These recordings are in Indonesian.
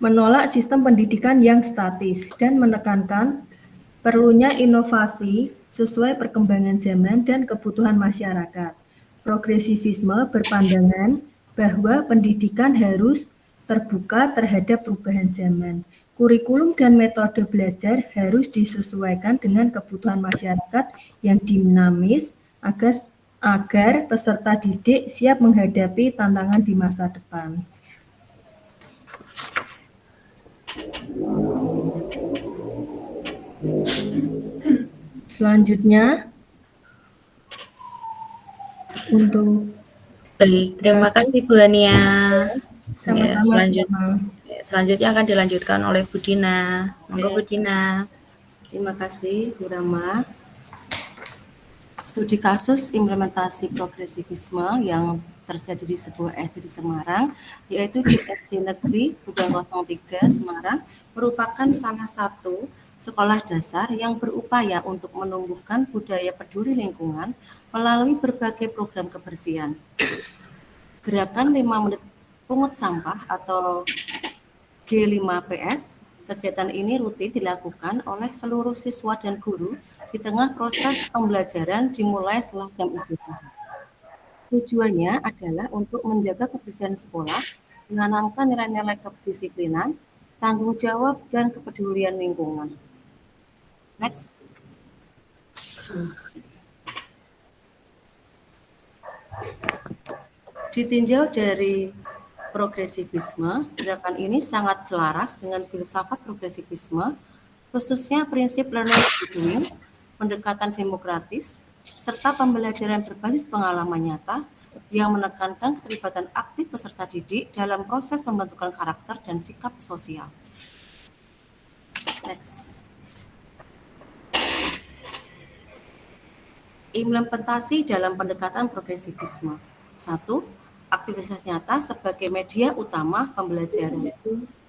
menolak sistem pendidikan yang statis, dan menekankan perlunya inovasi sesuai perkembangan zaman dan kebutuhan masyarakat. Progresivisme berpandangan bahwa pendidikan harus terbuka terhadap perubahan zaman. Kurikulum dan metode belajar harus disesuaikan dengan kebutuhan masyarakat yang dinamis agar peserta didik siap menghadapi tantangan di masa depan. Selanjutnya, untuk Baik, terima kasih Bu Hania. sama-sama. Selanjutnya akan dilanjutkan oleh Bu Dina. Monggo Bu Dina. Terima kasih Bu Rama. Studi kasus implementasi progresivisme yang terjadi di sebuah SD di Semarang, yaitu di SD Negeri Budang 03 Semarang, merupakan salah satu sekolah dasar yang berupaya untuk menumbuhkan budaya peduli lingkungan melalui berbagai program kebersihan. Gerakan 5 menit pungut sampah atau G5PS, kegiatan ini rutin dilakukan oleh seluruh siswa dan guru di tengah proses pembelajaran dimulai setelah jam istirahat. Tujuannya adalah untuk menjaga kebersihan sekolah, menanamkan nilai-nilai kedisiplinan, tanggung jawab, dan kepedulian lingkungan. Next. Ditinjau dari progresivisme, gerakan ini sangat selaras dengan filsafat progresivisme, khususnya prinsip learning by doing, pendekatan demokratis, serta pembelajaran berbasis pengalaman nyata yang menekankan keterlibatan aktif peserta didik dalam proses pembentukan karakter dan sikap sosial. Next. Implementasi dalam pendekatan progresivisme. 1. Aktivitas nyata sebagai media utama pembelajaran.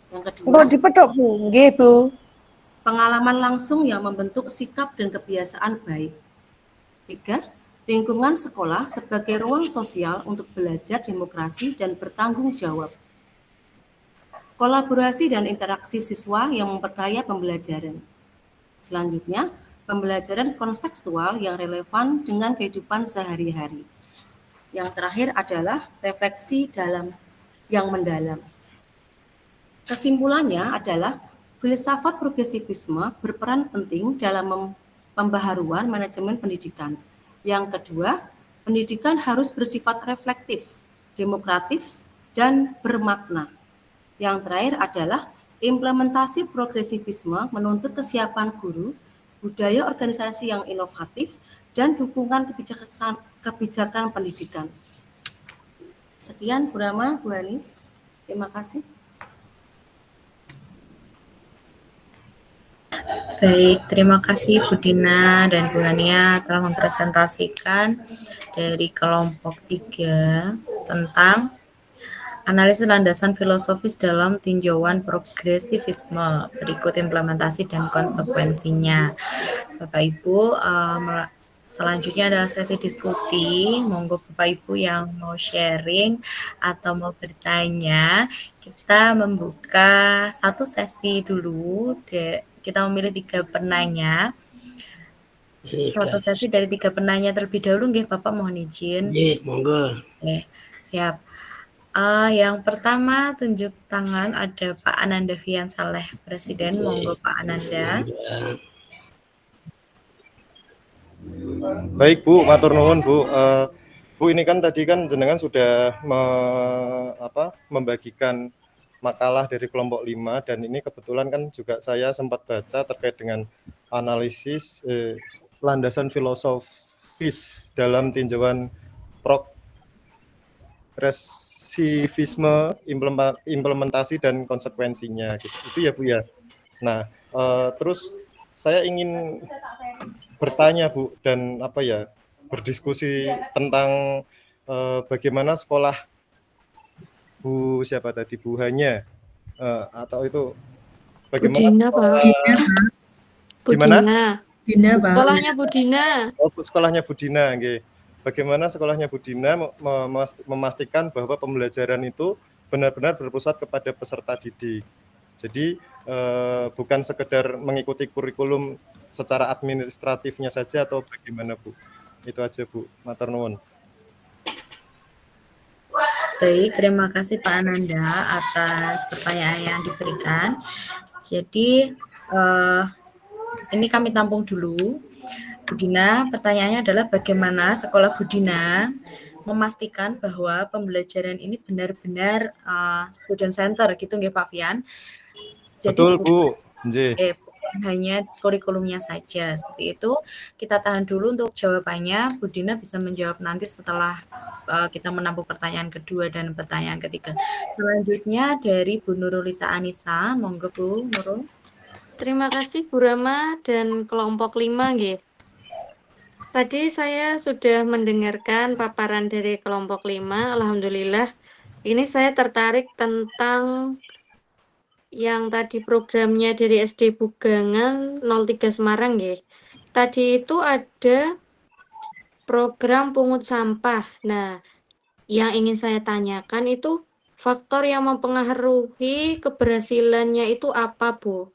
Yang kedua, Bu. Pengalaman langsung yang membentuk sikap dan kebiasaan baik. 3. Lingkungan sekolah sebagai ruang sosial untuk belajar demokrasi dan bertanggung jawab. Kolaborasi dan interaksi siswa yang memperkaya pembelajaran. Selanjutnya, pembelajaran kontekstual yang relevan dengan kehidupan sehari-hari. Yang terakhir adalah refleksi yang mendalam. Kesimpulannya adalah filsafat progresivisme berperan penting dalam pembaharuan manajemen pendidikan. Yang kedua, pendidikan harus bersifat reflektif, demokratis, dan bermakna. Yang terakhir adalah implementasi progresivisme menuntut kesiapan guru, budaya organisasi yang inovatif, dan dukungan kebijakan pendidikan. Sekian Bu Rama, Bu Hani. Terima kasih. Baik, terima kasih Bu Dina dan Bu Hania telah mempresentasikan dari kelompok 3 tentang analisis landasan filosofis dalam tinjauan progresivisme, berikut implementasi dan konsekuensinya. Bapak Ibu, selanjutnya adalah sesi diskusi. Monggo Bapak Ibu yang mau sharing atau mau bertanya, kita membuka satu sesi dulu. Kita memilih 3 penanya. Satu sesi dari 3 penanya terlebih dahulu, nggih Bapak mohon izin. Nggih, monggo. Oke, siap. Yang pertama tunjuk tangan ada Pak Ananda Fian Saleh, Presiden. Monggo Pak Ananda. Baik Bu, matur nuwun Bu. Bu, ini kan tadi kan jenengan sudah membagikan makalah dari kelompok 5, dan ini kebetulan kan juga saya sempat baca terkait dengan analisis landasan filosofis dalam tinjauan progresivisme, implementasi dan konsekuensinya gitu. Itu ya Bu ya. Nah, terus saya ingin bertanya Bu, dan berdiskusi tentang bagaimana sekolah Bu siapa tadi, Bu Hanya, atau itu bagaimana Dina, sekolahnya Bu Dina. Oh, sekolahnya Bu Dina, nggih. Bagaimana sekolahnya Bu Dina memastikan bahwa pembelajaran itu benar-benar berpusat kepada peserta didik. Jadi bukan sekedar mengikuti kurikulum secara administratifnya saja atau bagaimana Bu? Itu aja Bu, matur nuwun. Baik, terima kasih Pak Ananda atas pertanyaan yang diberikan. Jadi ini kami tampung dulu. Bu Dina, pertanyaannya adalah bagaimana sekolah Bu Dina memastikan bahwa pembelajaran ini benar-benar student center gitu nggih Pak Fian. Jadi Betul Bu, nggih. bukan hanya kurikulumnya saja. Seperti itu. Kita tahan dulu untuk jawabannya. Bu Dina bisa menjawab nanti setelah kita menampung pertanyaan kedua dan pertanyaan ketiga. Selanjutnya dari Bu Nurulita Anissa, monggo Bu Nurul. Terima kasih Bu Rama dan kelompok 5 nggih. Tadi saya sudah mendengarkan paparan dari kelompok 5, alhamdulillah. Ini saya tertarik tentang yang tadi programnya dari SD Bugangan 03 Semarang nggih. Tadi itu ada program pungut sampah. Nah, yang ingin saya tanyakan itu faktor yang mempengaruhi keberhasilannya itu apa, Bu?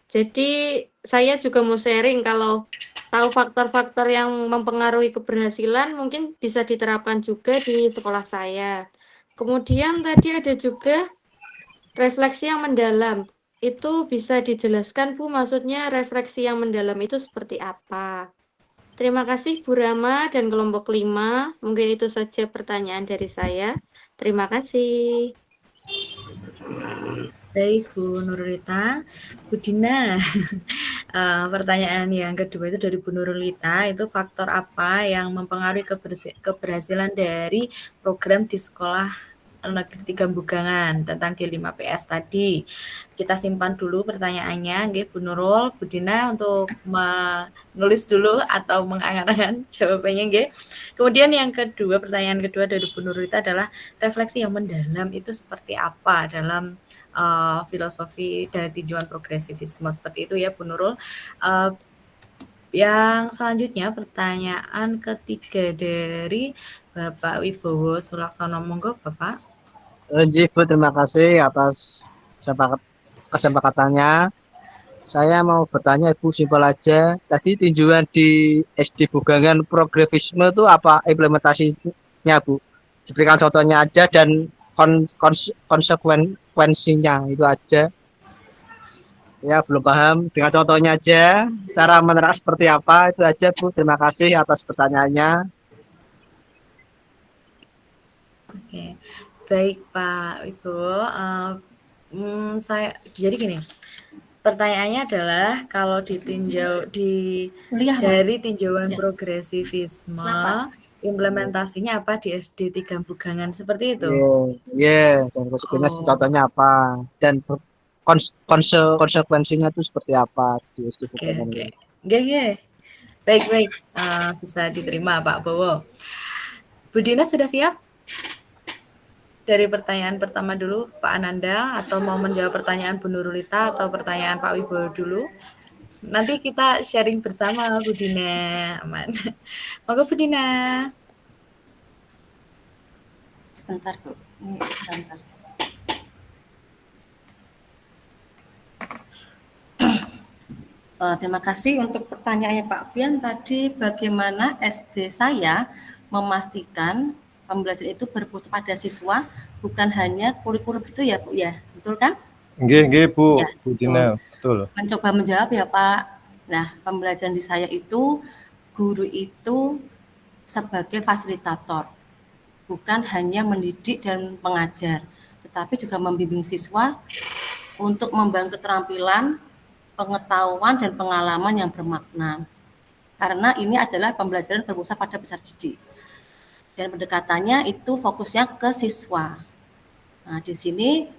Jadi saya juga mau sharing kalau tahu faktor-faktor yang mempengaruhi keberhasilan mungkin bisa diterapkan juga di sekolah saya. Kemudian tadi ada juga refleksi yang mendalam. Itu bisa dijelaskan, Bu, maksudnya refleksi yang mendalam itu seperti apa? Terima kasih Bu Rama dan kelompok 5. Mungkin itu saja pertanyaan dari saya. Terima kasih. Baik Bu Nurulita. Bu Dina, pertanyaan yang kedua itu dari Bu Nurulita, itu faktor apa yang mempengaruhi keberhasilan dari program di sekolah Negeri 3 Bugangan tentang G5PS tadi. Kita simpan dulu pertanyaannya, nggih Bu Nurul. Bu Dina untuk menulis dulu atau mengangan-angan jawabannya, nggih. Kemudian yang kedua, pertanyaan kedua dari Bu Nurulita adalah refleksi yang mendalam itu seperti apa dalam filosofi dan tinjauan progresivisme, seperti itu ya Bu Nurul. Yang selanjutnya pertanyaan ketiga dari Bapak Wibowo Sulaksono, monggo Bapak. Bu, terima kasih atas kesepakatannya. Saya mau bertanya Ibu, simpel aja. Tadi tinjauan di SD Bugangan progresivisme itu apa implementasinya Bu? Diberikan contohnya aja dan konsekuensinya itu aja. Ya, belum paham. Dengan contohnya aja, cara menerapkan seperti apa itu aja Bu. Terima kasih atas pertanyaannya. Oke, baik Pak Wibowo. Saya jadi gini. Pertanyaannya adalah kalau ditinjau dari tinjauan progresivisme, implementasinya apa di SD 3 Bugangan seperti itu? Iya, dan konsekuensinya contohnya apa dan konsekuensinya itu seperti apa di SD Bugangan. Oke. Baik. Bisa diterima Pak Bowo. Bu Dina sudah siap? Dari pertanyaan pertama dulu Pak Ananda, atau mau menjawab pertanyaan Bu Nurulita atau pertanyaan Pak Wibowo dulu? Nanti kita sharing bersama Bu Dina. Aman. Monggo Bu Dina. Sebentar Bu, ini sebentar. Terima kasih untuk pertanyaannya Pak Fian tadi, bagaimana SD saya memastikan pembelajaran itu berfokus pada siswa, bukan hanya kurikulum itu ya Bu ya, betul kan? Nggih Bu, Ya, Bu Dina, betul. Mencoba menjawab ya Pak. Nah, pembelajaran di saya itu, guru itu sebagai fasilitator, bukan hanya mendidik dan mengajar, tetapi juga membimbing siswa untuk membangun keterampilan, pengetahuan, dan pengalaman yang bermakna. Karena ini adalah pembelajaran berpusat pada peserta didik. Dan pendekatannya itu fokusnya ke siswa. Nah, di sini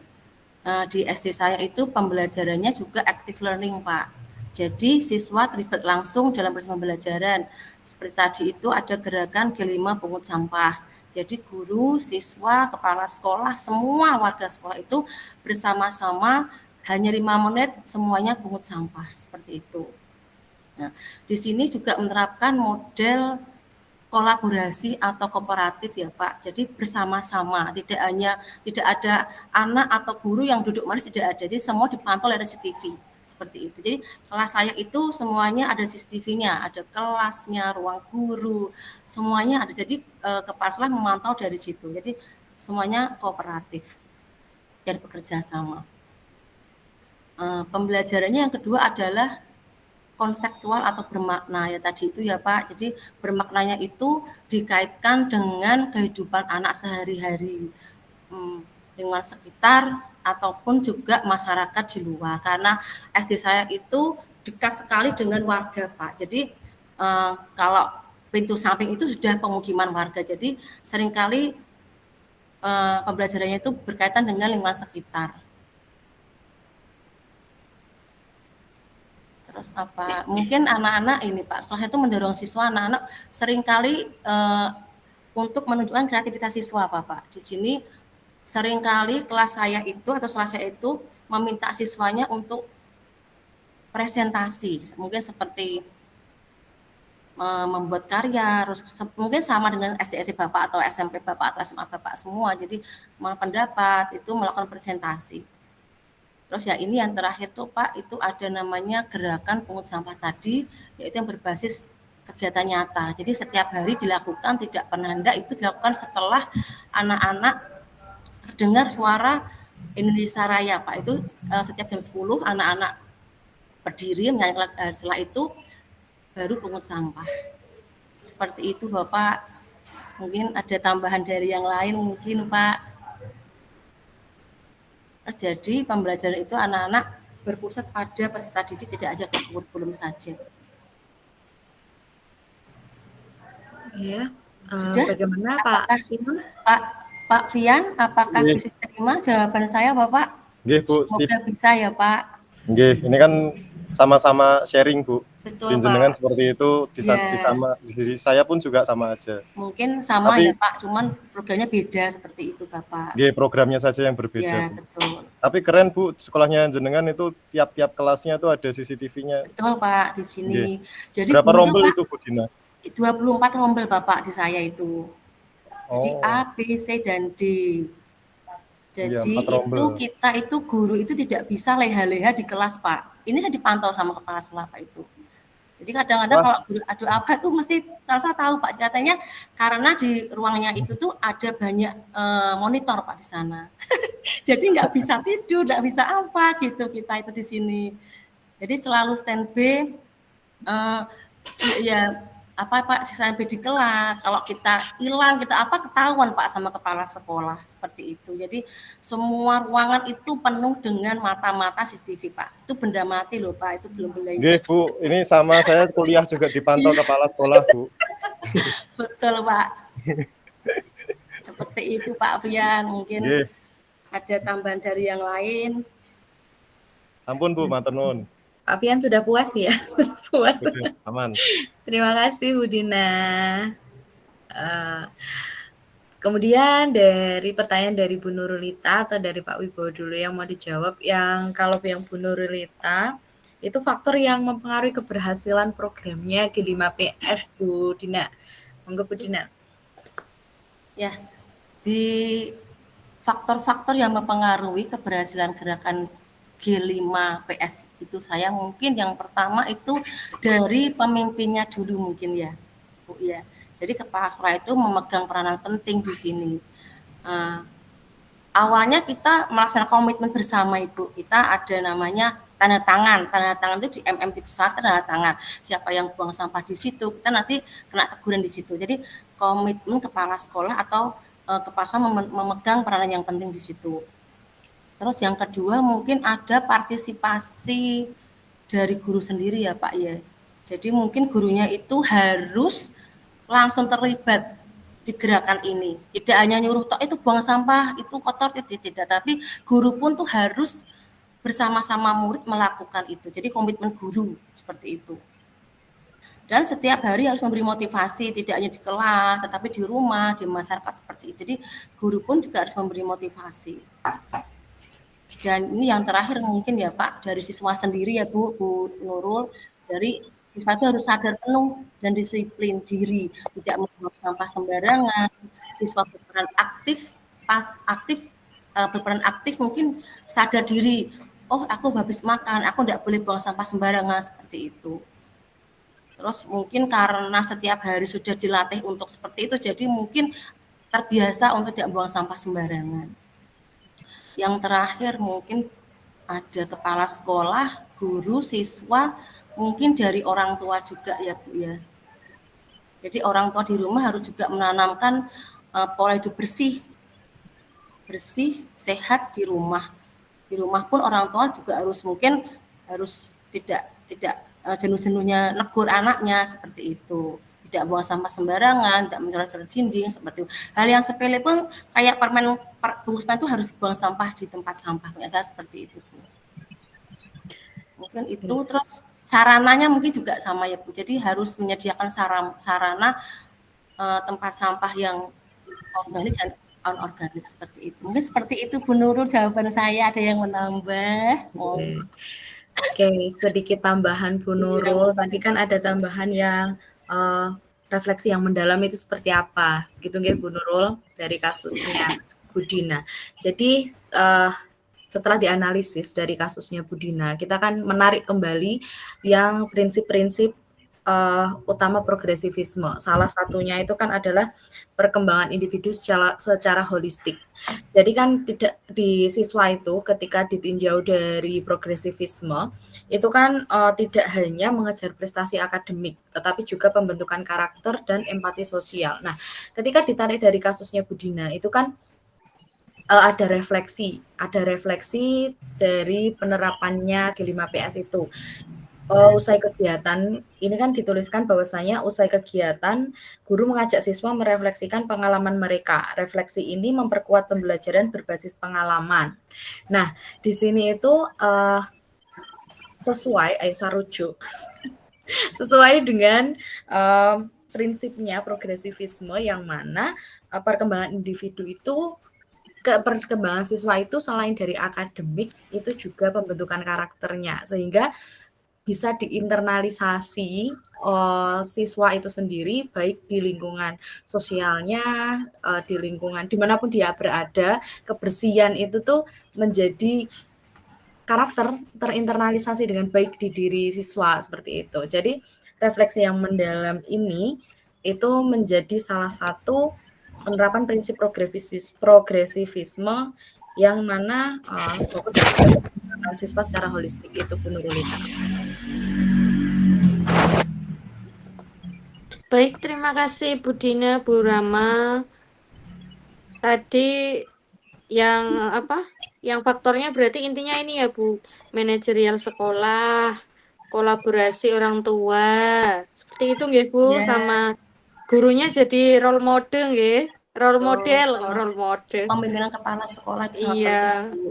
di SD saya itu pembelajarannya juga active learning, Pak. Jadi siswa terlibat langsung dalam proses pembelajaran. Seperti tadi itu ada gerakan G5 pungut sampah. Jadi guru, siswa, kepala sekolah, semua warga sekolah itu bersama-sama hanya 5 menit semuanya pungut sampah, seperti itu. Nah, di sini juga menerapkan model kolaborasi atau kooperatif ya Pak. Jadi bersama-sama, tidak ada anak atau guru yang duduk manis, tidak ada. Jadi semua dipantau oleh CCTV seperti itu. Jadi kelas saya itu semuanya ada CCTV-nya, ada kelasnya, ruang guru, semuanya ada. Jadi kepala sekolah memantau dari situ. Jadi semuanya kooperatif dan bekerja sama. Pembelajarannya yang kedua adalah konseptual atau bermakna ya tadi itu ya Pak. Jadi bermaknanya itu dikaitkan dengan kehidupan anak sehari-hari, lingkungan sekitar ataupun juga masyarakat di luar. Karena SD saya itu dekat sekali dengan warga Pak. Jadi kalau pintu samping itu sudah pemukiman warga. Jadi seringkali pembelajarannya itu berkaitan dengan lingkungan sekitar. Terus apa? Mungkin anak-anak ini Pak, sekolah itu mendorong siswa anak-anak seringkali untuk menunjukkan kreativitas siswa Pak. Di sini seringkali kelas saya itu atau kelas saya itu meminta siswanya untuk presentasi, mungkin seperti membuat karya, terus mungkin sama dengan SD Bapak atau SMP Bapak atau SMA Bapak semua. Jadi pendapat itu melakukan presentasi. Terus ya ini yang terakhir tuh Pak, itu ada namanya gerakan pungut sampah tadi, yaitu yang berbasis kegiatan nyata. Jadi setiap hari dilakukan, tidak pernah hendak, itu dilakukan setelah anak-anak terdengar suara Indonesia Raya Pak. Itu setiap jam 10 anak-anak berdiri menyanyikan, setelah itu baru pungut sampah. Seperti itu Bapak. Mungkin ada tambahan dari yang lain mungkin Pak. Jadi pembelajaran itu anak-anak berpusat pada peserta didik, tidak hanya ke kurikulum saja. Ya, Sudah? bagaimana Pak Iman? Pak Fian, apakah Nggih. bisa terima jawaban saya Bapak? Nggih Bu, Semoga bisa ya Pak. nggih, ini kan sama-sama sharing Bu. Betul Jenengan Pak. seperti itu di Ya. diri saya pun juga sama aja. Mungkin sama Tapi- ya Pak, cuman programnya beda seperti itu Bapak. Nggih, programnya saja yang berbeda. Ya Bu. betul. Tapi keren Bu, sekolahnya jenengan itu tiap-tiap kelasnya itu ada CCTV-nya. Betul Pak di sini. Jadi Berapa guru rombel Pak, itu Bu Dina? 24 rombel Bapak di saya itu. Jadi Oh. A, B, C, dan D. Jadi Iya, 4 rombel. itu kita itu guru itu tidak bisa leha-leha di kelas Pak. Ini kan dipantau sama kepala sekolah Pak itu. Jadi kadang-kadang Wah. kalau guru adu apa itu mesti saya tahu Pak, katanya karena di ruangnya itu tuh ada banyak monitor Pak di sana. Jadi nggak bisa tidur, nggak bisa apa gitu kita itu di sini. Jadi selalu standby ya apa Pak sampai di kelas. Kalau kita hilang, kita apa ketahuan Pak sama kepala sekolah seperti itu. Jadi semua ruangan itu penuh dengan mata-mata CCTV Pak. Itu benda mati loh Pak, itu belum benda hidup. Nggih Bu, ini sama saya kuliah juga dipantau kepala sekolah Bu. Betul Pak. Seperti itu Pak Fian. Mungkin Nggih, ada tambahan dari yang lain. sampun Bu, matur nuwun. Pak Pian sudah puas ya? Sudah puas. Sudah, aman. Terima kasih Bu Dina. Kemudian dari pertanyaan dari Bu Nurulita atau dari Pak Wibowo dulu yang mau dijawab. Yang kalau yang Bu Nurulita, itu faktor yang mempengaruhi keberhasilan programnya G5PS Bu Dina. Monggo Bu Dina. Ya, di faktor-faktor yang mempengaruhi keberhasilan gerakan G5PS itu saya mungkin yang pertama itu dari pemimpinnya dulu mungkin ya, Bu ya. Jadi kepala sekolah itu memegang peranan penting di sini. Awalnya kita melaksanakan komitmen bersama Ibu. Kita ada namanya tanda tangan itu di MM di besar tanda tangan. Siapa yang buang sampah di situ, kita nanti kena teguran di situ. Jadi komitmen kepala sekolah atau kepala sekolah memegang peranan yang penting di situ. Terus yang kedua mungkin ada partisipasi dari guru sendiri ya Pak ya. Jadi mungkin gurunya itu harus langsung terlibat di gerakan ini. Tidak hanya nyuruh tok itu buang sampah, itu kotor, tidak. Tapi guru pun tuh harus bersama-sama murid melakukan itu. Jadi komitmen guru seperti itu. Dan setiap hari harus memberi motivasi, tidak hanya di kelas, tetapi di rumah, di masyarakat seperti itu. Jadi guru pun juga harus memberi motivasi. Dan ini yang terakhir mungkin ya Pak, dari siswa sendiri ya Bu Nurul, dari Siswa itu harus sadar penuh dan disiplin diri, tidak membuang sampah sembarangan. Siswa berperan aktif, berperan aktif mungkin sadar diri, oh aku habis makan, aku tidak boleh buang sampah sembarangan seperti itu. Terus mungkin karena setiap hari sudah dilatih untuk seperti itu, jadi mungkin terbiasa untuk tidak buang sampah sembarangan. Yang terakhir mungkin ada kepala sekolah, guru, siswa, mungkin dari orang tua juga ya Bu ya. Jadi orang tua di rumah harus juga menanamkan pola hidup bersih, sehat di rumah. Di rumah pun orang tua juga harus mungkin harus tidak jenuh-jenuhnya negur anaknya seperti itu. Tidak buang sampah sembarangan, tidak mencoret-coret dinding seperti itu. Hal yang sepele pun kayak bungkus permen itu harus buang sampah di tempat sampah. Saya seperti itu Bu. Mungkin itu terus sarananya mungkin juga sama ya Bu. Jadi harus menyediakan sarana tempat sampah yang organik dan anorganik seperti itu. Mungkin seperti itu Bu Nurul jawaban saya. Ada yang menambah? Oke, sedikit tambahan Bu Nurul. Tadi kan ada tambahan yang refleksi yang mendalam itu seperti apa, gitu nggih Bu Nurul dari kasusnya Bu Dina. Jadi setelah dianalisis dari kasusnya Bu Dina, kita kan menarik kembali yang prinsip-prinsip utama progresivisme. Salah satunya itu kan adalah perkembangan individu secara holistik. Jadi kan tidak di siswa itu ketika ditinjau dari progresivisme itu kan tidak hanya mengejar prestasi akademik, tetapi juga pembentukan karakter dan empati sosial. Nah, ketika ditarik dari kasusnya Bu Dina itu kan ada refleksi dari penerapannya G5PS itu. Usai kegiatan, ini kan dituliskan bahwasanya usai kegiatan, guru mengajak siswa merefleksikan pengalaman mereka. Refleksi ini memperkuat pembelajaran berbasis pengalaman. Nah, di sini itu saya rujuk, sesuai dengan prinsipnya progresivisme yang mana perkembangan individu itu perkembangan siswa itu selain dari akademik itu juga pembentukan karakternya sehingga bisa diinternalisasi siswa itu sendiri baik di lingkungan sosialnya, di lingkungan dimanapun dia berada, kebersihan itu tuh menjadi karakter terinternalisasi dengan baik di diri siswa seperti itu. Jadi refleksi yang mendalam ini itu menjadi salah satu penerapan prinsip progresivisme yang mana fokus pada siswa secara holistik itu Bu Nurulita. Baik, terima kasih Bu Dina, Bu Rama. Tadi yang apa? Yang faktornya berarti intinya ini ya Bu, manajerial sekolah, kolaborasi orang tua. Seperti itu nggih Bu, sama gurunya jadi role model nggih. Role model. Pemimpinan kepala sekolah itu sangat Iya. penting, Bu.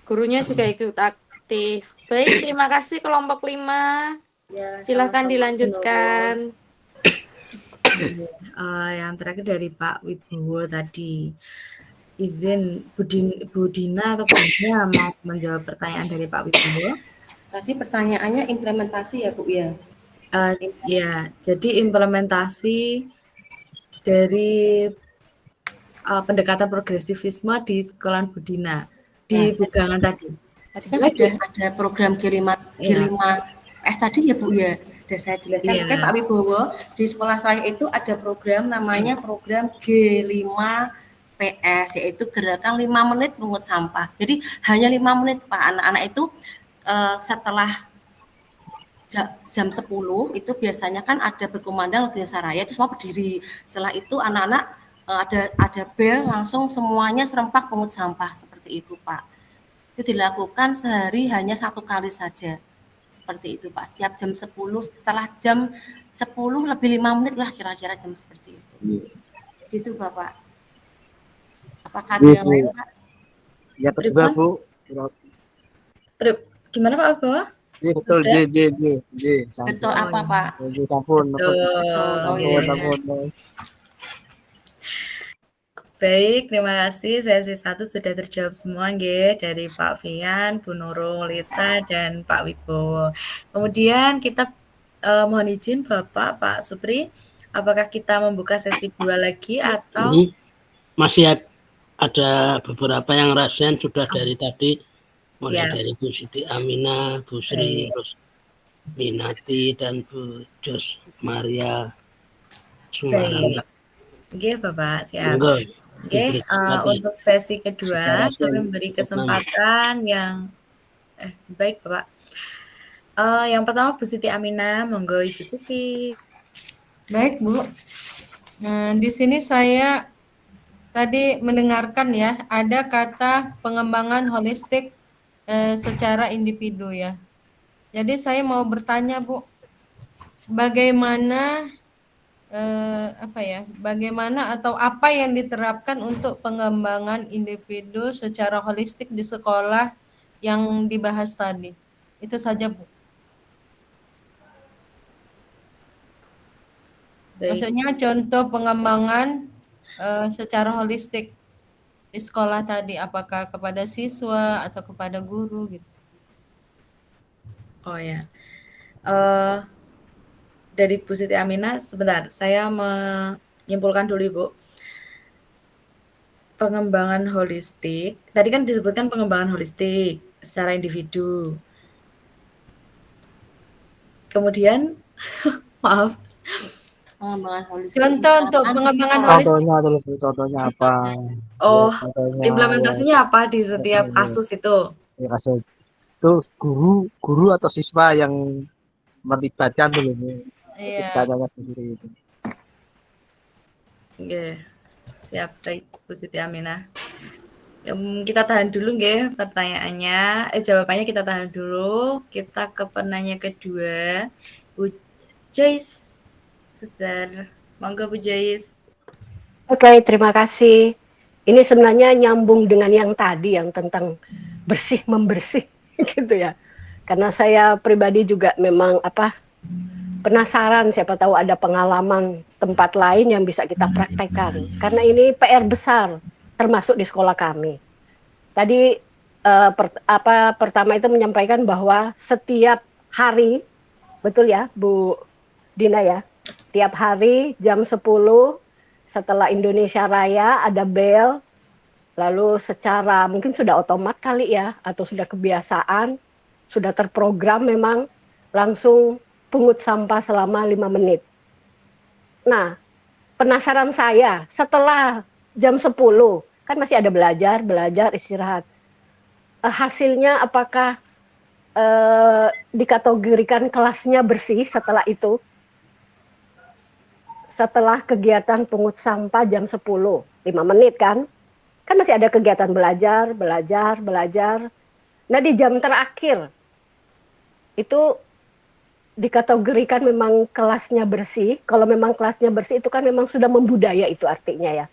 Gurunya juga ikut aktif. Baik, terima kasih kelompok 5. Ya, Silakan sama-sama, dilanjutkan. Yang terakhir dari Pak Wibowo tadi. Izin Bu Dina atau Bu Dina mau menjawab pertanyaan dari Pak Wibowo. Tadi pertanyaannya implementasi ya Bu ya? Ya, jadi implementasi dari pendekatan progresivisme di sekolah Bu Dina di Bugangan tadi. Tadi kan sudah ada program G5S tadi ya Bu ya. Sudah saya jelaskan. Oke Pak Wibowo, di sekolah saya itu ada program namanya program G5PS, yaitu gerakan 5 menit pungut sampah. Jadi hanya 5 menit Pak, anak-anak itu setelah jam 10 itu biasanya kan ada berkumandang lagu Indonesia Raya, itu semua berdiri. Setelah itu anak-anak ada bel, langsung semuanya serempak pungut sampah seperti itu Pak. Itu dilakukan sehari hanya 1 kali saja. Seperti itu Pak, setiap jam 10, setelah jam 10 lebih 5 menit lah kira-kira jam seperti itu. Gitu Bapak. Apakah ada yang lain Pak? Ya berdua Bu. Gimana Pak Wibowo? Iya betul, Betul apa Pak? Sampun. Baik, terima kasih. Sesi 1 sudah terjawab semua nggih dari Pak Fian, Bu Nurulita dan Pak Wibowo. Kemudian kita mohon izin Bapak, Pak Supri, apakah kita membuka sesi 2 lagi atau Ini masih ada beberapa yang rasen sudah dari tadi, mulai siap? dari Bu Siti Aminah, Bu Sri, Baik. terus Minati, dan Bu Jos Maria Sumarana. Baik. Oke, Bapak, siap. Monggo, Oke, diberi kesempatan. untuk sesi kedua Secara kami memberi pertama. kesempatan yang baik, Bapak. Yang pertama Bu Siti Aminah, monggo Ibu Siti. Baik, Bu. Nah, di sini saya tadi mendengarkan ya, ada kata pengembangan holistik secara individu ya. Jadi saya mau bertanya, Bu, bagaimana bagaimana atau apa yang diterapkan untuk pengembangan individu secara holistik di sekolah yang dibahas tadi? Itu saja, Bu. Baik. Maksudnya contoh pengembangan secara holistik di sekolah tadi, apakah kepada siswa atau kepada guru gitu. Oh ya. Dari Bu Siti Aminah, sebentar, saya menyimpulkan dulu Ibu. Pengembangan holistik, tadi kan disebutkan pengembangan holistik secara individu. Kemudian, maaf. Pengembangan holistik. Contoh untuk pengembangan holistik. Contohnya apa? Oh, Contohnya, implementasinya apa di setiap kasus itu? ya, kasus itu guru atau siswa yang melibatkan dulu Iya. caranya sendiri itu. Oke, siap, baik Bu Siti Aminah. Kita tahan dulu nggih pertanyaannya, jawabannya kita tahan dulu. Kita ke penanya kedua, Bu Joyce, Sister. Monggo Bu Joyce. Oke, terima kasih. Ini sebenarnya nyambung dengan yang tadi yang tentang bersih membersih gitu ya. Karena saya pribadi juga memang penasaran, siapa tahu ada pengalaman tempat lain yang bisa kita praktekkan. Karena ini PR besar, termasuk di sekolah kami. Tadi pertama itu menyampaikan bahwa setiap hari, betul ya Bu Dina ya, tiap hari jam 10 setelah Indonesia Raya ada bel, lalu secara mungkin sudah otomat kali ya, atau sudah kebiasaan, sudah terprogram memang langsung pungut sampah selama 5 menit. Nah, penasaran saya, setelah jam 10, kan masih ada belajar, istirahat. Hasilnya apakah dikategorikan kelasnya bersih setelah itu? Setelah kegiatan pungut sampah jam 10, 5 menit kan? Kan masih ada kegiatan belajar. Nah, di jam terakhir, itu dikategorikan memang kelasnya bersih. Kalau memang kelasnya bersih itu kan memang sudah membudaya itu artinya ya.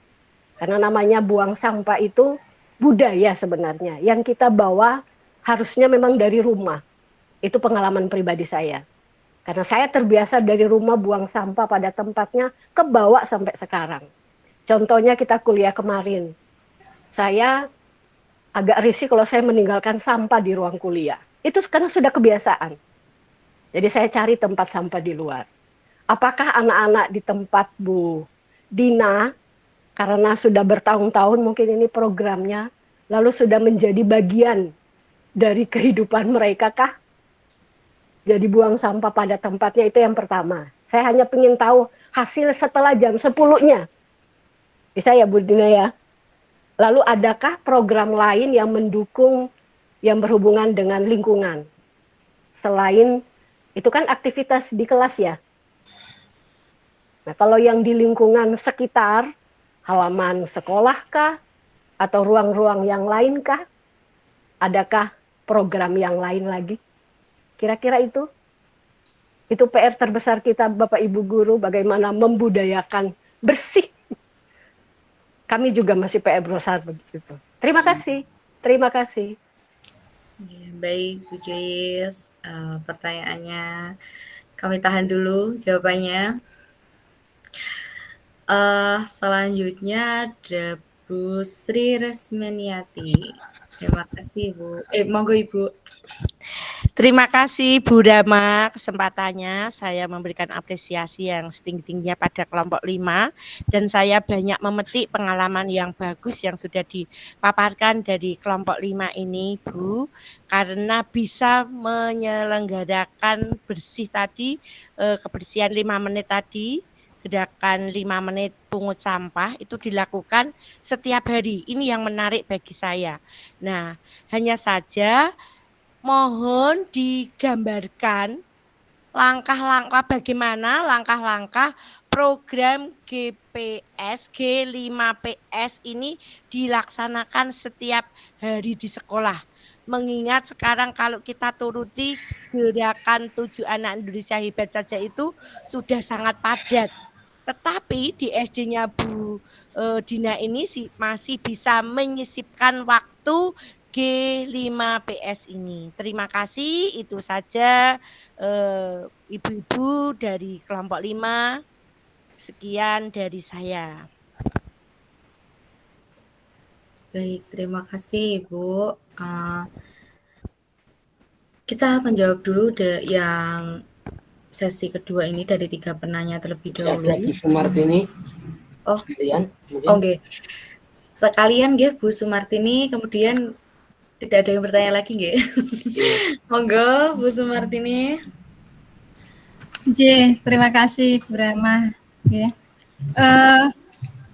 Karena namanya buang sampah itu budaya sebenarnya. Yang kita bawa harusnya memang dari rumah. Itu pengalaman pribadi saya. Karena saya terbiasa dari rumah buang sampah pada tempatnya, kebawa sampai sekarang. Contohnya kita kuliah kemarin. Saya agak risih kalau saya meninggalkan sampah di ruang kuliah. Itu karena sudah kebiasaan. Jadi saya cari tempat sampah di luar. Apakah anak-anak di tempat Bu Dina, karena sudah bertahun-tahun mungkin ini programnya, lalu sudah menjadi bagian dari kehidupan mereka kah? Jadi buang sampah pada tempatnya, itu yang pertama. Saya hanya ingin tahu hasil setelah jam 10-nya. Bisa ya Bu Dina ya? Lalu adakah program lain yang mendukung yang berhubungan dengan lingkungan? Selain itu kan aktivitas di kelas ya. Nah, kalau yang di lingkungan sekitar, halaman sekolah kah? Atau ruang-ruang yang lain kah? Adakah program yang lain lagi? Kira-kira itu PR terbesar kita Bapak Ibu Guru, bagaimana membudayakan bersih. Kami juga masih PR besar begitu. Terima kasih. Baik Bu Joyce, pertanyaannya kami tahan dulu jawabannya. Selanjutnya ada Bu Sri Resmeniati. Terima kasih Bu. Monggo Ibu. Terima kasih Bu Rama kesempatannya. Saya memberikan apresiasi yang setinggi-tingginya pada kelompok 5 dan saya banyak memetik pengalaman yang bagus yang sudah dipaparkan dari kelompok 5 ini Bu, karena bisa menyelenggarakan bersih tadi, kebersihan 5 menit tadi, gerakan 5 menit pungut sampah itu dilakukan setiap hari. Ini yang menarik bagi saya. Nah, hanya saja mohon digambarkan langkah-langkah bagaimana langkah-langkah program GPS G5PS ini dilaksanakan setiap hari di sekolah. Mengingat sekarang kalau kita turuti gerakan 7 anak Indonesia hebat saja itu sudah sangat padat. Tetapi di SD-nya Bu Dina ini masih bisa menyisipkan waktu G5PS ini. Terima kasih, itu saja ibu-ibu dari kelompok 5. Sekian dari saya. Baik, terima kasih Ibu. Kita menjawab dulu yang sesi kedua ini dari 3 penanya terlebih dahulu. Bu Sumartini. Oh, Sekalian, oke. Sekalian nggih Bu Sumartini, kemudian tidak ada yang bertanya lagi nggih? Monggo Bu Sumartini. Terima kasih Bu Rama.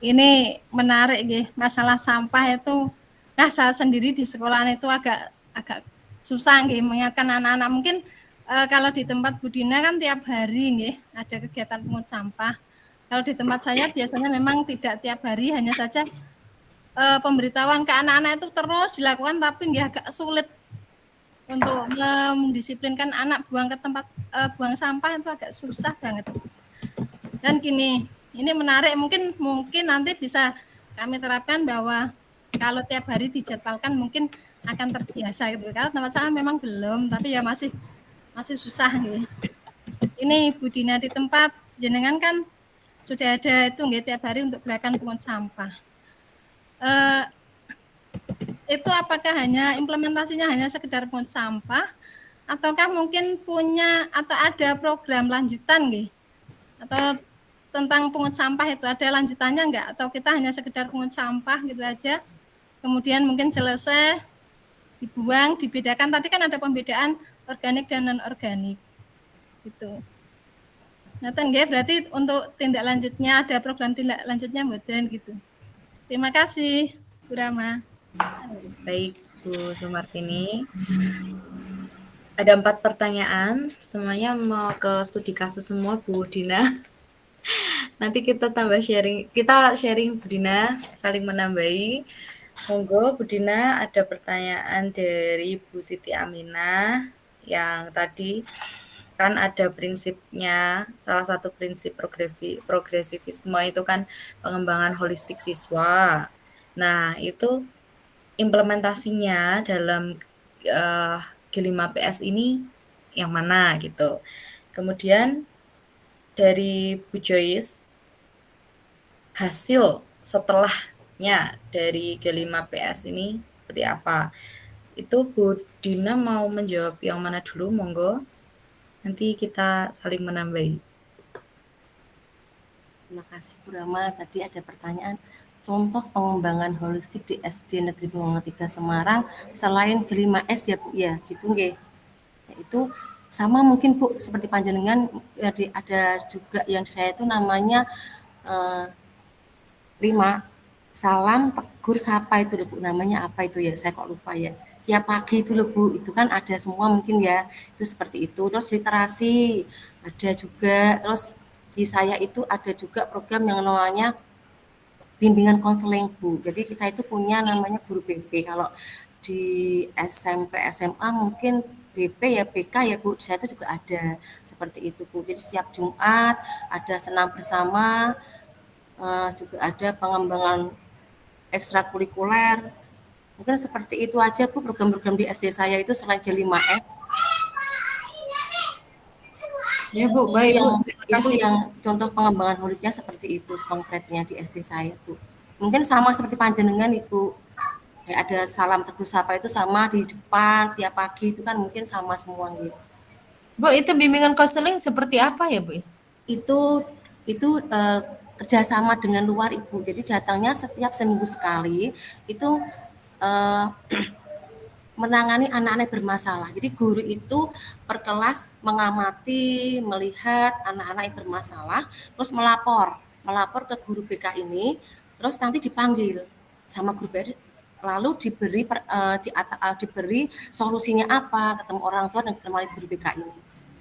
Ini menarik nggih, masalah sampah itu saya sendiri di sekolahan itu agak susah nggih mengingatkan anak-anak. Mungkin kalau di tempat Bu Dina kan tiap hari nggih ada kegiatan pungut sampah. Kalau di tempat saya biasanya memang tidak tiap hari, hanya saja pemberitahuan ke anak-anak itu terus dilakukan, tapi nggih agak sulit untuk mendisiplinkan anak buang ke tempat buang sampah itu agak susah banget. Dan gini, ini menarik, mungkin nanti bisa kami terapkan bahwa kalau tiap hari dijadwalkan mungkin akan terbiasa gitu. Kalau tempat saya memang belum, tapi ya masih susah gitu. Ini Bu Dina di tempat jenengan kan sudah ada itu nggih tiap hari untuk gerakan pungut sampah. Itu apakah hanya implementasinya hanya sekedar pungut sampah, ataukah mungkin punya atau ada program lanjutan nggih? Atau tentang pungut sampah itu ada lanjutannya enggak? Atau kita hanya sekedar pungut sampah gitu aja, kemudian mungkin selesai dibuang, dibedakan. Tadi kan ada pembedaan organik dan non organik gitu. Ngaten nggih, berarti untuk tindak lanjutnya ada program tindak lanjutnya mboten gitu. Terima kasih Bu Rama. Baik Bu Sumartini. Ada 4 pertanyaan, semuanya mau ke studi kasus semua Bu Dina. Nanti kita sharing Bu Dina, saling menambahi. Monggo Bu Dina, ada pertanyaan dari Bu Siti Aminah yang tadi kan ada prinsipnya, salah satu prinsip progresivisme itu kan pengembangan holistik siswa. Nah, itu implementasinya dalam G5PS ini yang mana gitu. Kemudian dari Bu Joyce, hasil setelahnya dari G5PS ini seperti apa? Itu Bu Dina mau menjawab yang mana dulu, monggo. Nanti kita saling menambahi. Terima kasih Bu Rama. Tadi ada pertanyaan contoh pengembangan holistik di SD Negeri Bunga 3 Semarang selain G5S ya Bu ya, gitu nggih. Yaitu sama mungkin Bu seperti panjenengan ada juga yang saya itu namanya 5 salam tegur sapa itu loh Bu, namanya apa itu ya, saya kok lupa ya. Siap pagi itu loh Bu, itu kan ada semua mungkin ya, itu seperti itu. Terus literasi ada juga, terus di saya itu ada juga program yang namanya bimbingan konseling Bu. Jadi kita itu punya namanya guru BP. Kalau di SMP SMA mungkin BP ya, BK ya Bu, saya itu juga ada seperti itu Bu. Jadi setiap Jumat ada senam bersama, juga ada pengembangan ekstrakurikuler. Mungkin seperti itu aja Bu program-program di SD saya itu selain G5S. Ya Bu, baik Bu. Itu yang contoh pengembangan holistiknya seperti itu konkretnya di SD saya Bu. Mungkin sama seperti panjenengan Ibu. Kayak ada salam teguh sapa itu sama di depan setiap pagi itu kan mungkin sama semua gitu. Bu, itu bimbingan konseling seperti apa ya, Bu? Itu kerjasama dengan luar Ibu. Jadi datangnya setiap seminggu sekali itu eh, menangani anak-anak bermasalah. Jadi guru itu per kelas mengamati, melihat anak-anak yang bermasalah, terus melapor ke guru BK ini, terus nanti dipanggil sama guru BK, lalu diberi solusinya apa, ketemu orang tua dan ketemu guru BK ini.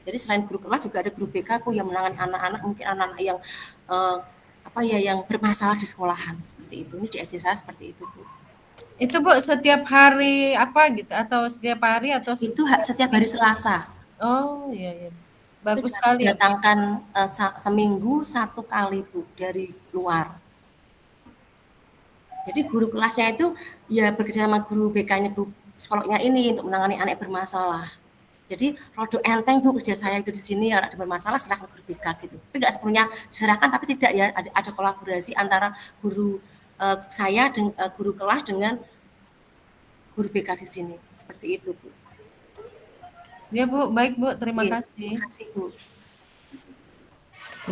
Jadi selain guru kelas juga ada guru BK yang menangani anak-anak, mungkin anak-anak yang yang bermasalah di sekolahan seperti itu. Ini di SD saya seperti itu, Bu. Itu Bu setiap hari apa gitu atau setiap hari atau Itu setiap hari Selasa. Oh iya iya. Bagus Itu sekali ya. didatangkan seminggu 1 kali Bu dari luar. Jadi guru kelasnya itu ya bekerja sama guru BK-nya Bu sekolahnya ini untuk menangani anak bermasalah. Jadi rodo enteng Bu kerja saya itu di sini anak bermasalah serahkan guru BK gitu. Tapi nggak sepenuhnya diserahkan, tapi tidak ya ada kolaborasi antara guru saya dengan guru kelas dengan guru BK di sini. Seperti itu Bu. Ya Bu, baik Bu, terima Oke, kasih. Terima kasih Bu.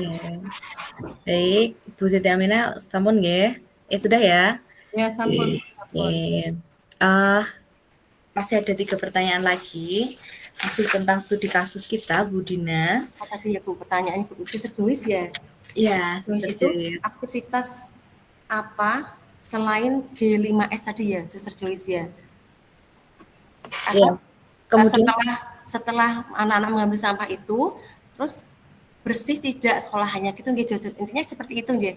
Ya. Baik, Bu Siti Aminah, sampun nggih. Sudah ya? Ya, sampun. Oke. Masih ada 3 pertanyaan lagi. Masih tentang studi kasus kita, Bu Dina. Tadi ya Bu, pertanyaannya Bu, Suster Joyce ya? Iya, Joyce Suster itu Joyce. aktivitas apa selain G5S tadi ya, Suster Joyce ya? Iya. Kemudian setelah anak-anak mengambil sampah itu, terus bersih tidak sekolahannya gitu nggih, intinya seperti itu nggih.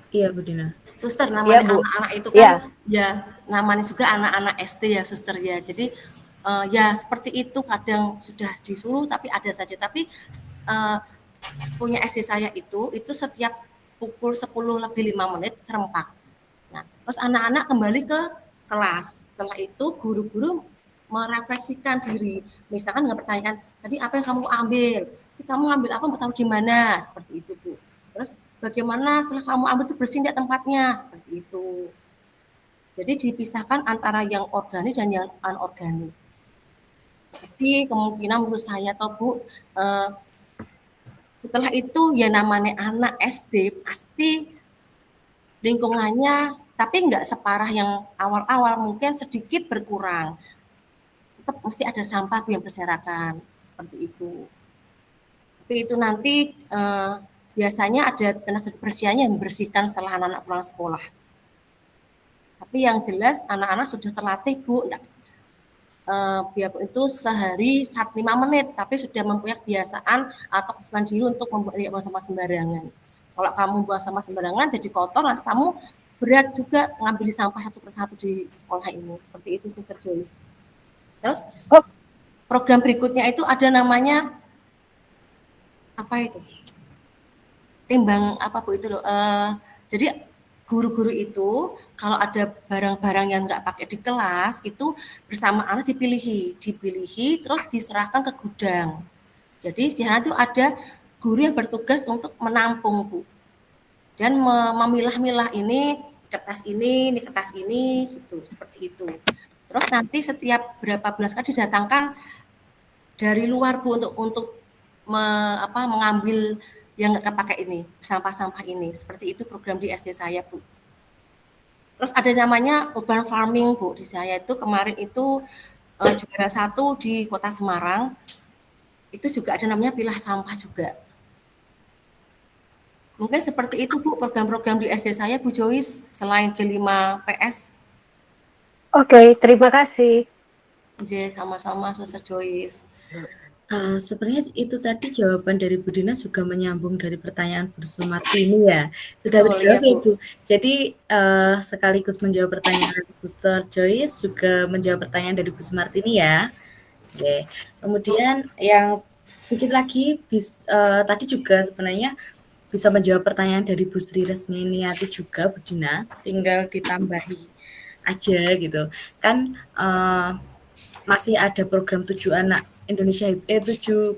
Iya, Bu Dina. Suster, namanya Bu. anak-anak itu kan ya namanya juga anak-anak SD ya, Suster ya. Jadi ya seperti itu, kadang sudah disuruh tapi ada saja. Tapi punya SD saya itu setiap pukul 10 lebih 5 menit serempak. Nah, terus anak-anak kembali ke kelas. Setelah itu guru-guru merefleksikan diri. Misalkan nggak pertanyaan, tadi apa yang kamu ambil? Kamu ambil apa, mau tahu di mana? Seperti itu, Bu. Terus bagaimana setelah kamu ambil itu bersih tidak tempatnya? Seperti itu. Jadi dipisahkan antara yang organik dan yang anorganik. Tapi kemungkinan menurut saya atau Bu, setelah itu ya namanya anak SD pasti lingkungannya, tapi nggak separah yang awal-awal, mungkin sedikit berkurang. Tetap mesti ada sampah yang berserakan, seperti itu. Tapi itu nanti biasanya ada tenaga kebersihannya yang membersihkan setelah anak-anak pulang sekolah. Tapi yang jelas anak-anak sudah terlatih Bu, biarpun itu sehari 5 menit, tapi sudah mempunyai kebiasaan atau kebiasaan diri untuk membuat buang sampah sembarangan. Kalau kamu buang sampah sembarangan jadi kotor, nanti kamu berat juga ngambil sampah satu persatu di sekolah ini. Seperti itu, Suster Joyce. Terus program berikutnya itu ada namanya apa itu? Timbang apa Bu itu loh. Jadi guru-guru itu kalau ada barang-barang yang nggak pakai di kelas itu bersama anak dipilihi terus diserahkan ke gudang. Jadi di sana itu ada guru yang bertugas untuk menampung Bu, dan memilah-milah ini kertas ini gitu, seperti itu. Terus nanti setiap berapa bulan sekali didatangkan dari luar Bu untuk mengambil yang nggak kepakai ini, sampah-sampah ini. Seperti itu program di SD saya Bu. Terus ada namanya urban farming Bu, di saya itu kemarin itu juara 1 di Kota Semarang. Itu juga ada namanya pilah sampah juga. Mungkin seperti itu Bu program-program di SD saya Bu Joyce, selain G5PS. Oke, terima kasih. Sama-sama Suster Joyce. Sebenarnya itu tadi jawaban dari Bu Dina juga menyambung dari pertanyaan Bu Sumartini ya. Sudah terjawab ya Bu. Jadi sekaligus menjawab pertanyaan Suster Joyce juga menjawab pertanyaan dari Bu Sumartini ya. Oke. Kemudian yang sedikit lagi tadi juga sebenarnya bisa menjawab pertanyaan dari Bu Sri Resminiati juga Bu Dina, tinggal ditambahi aja gitu. Kan masih ada program 7 anak Indonesia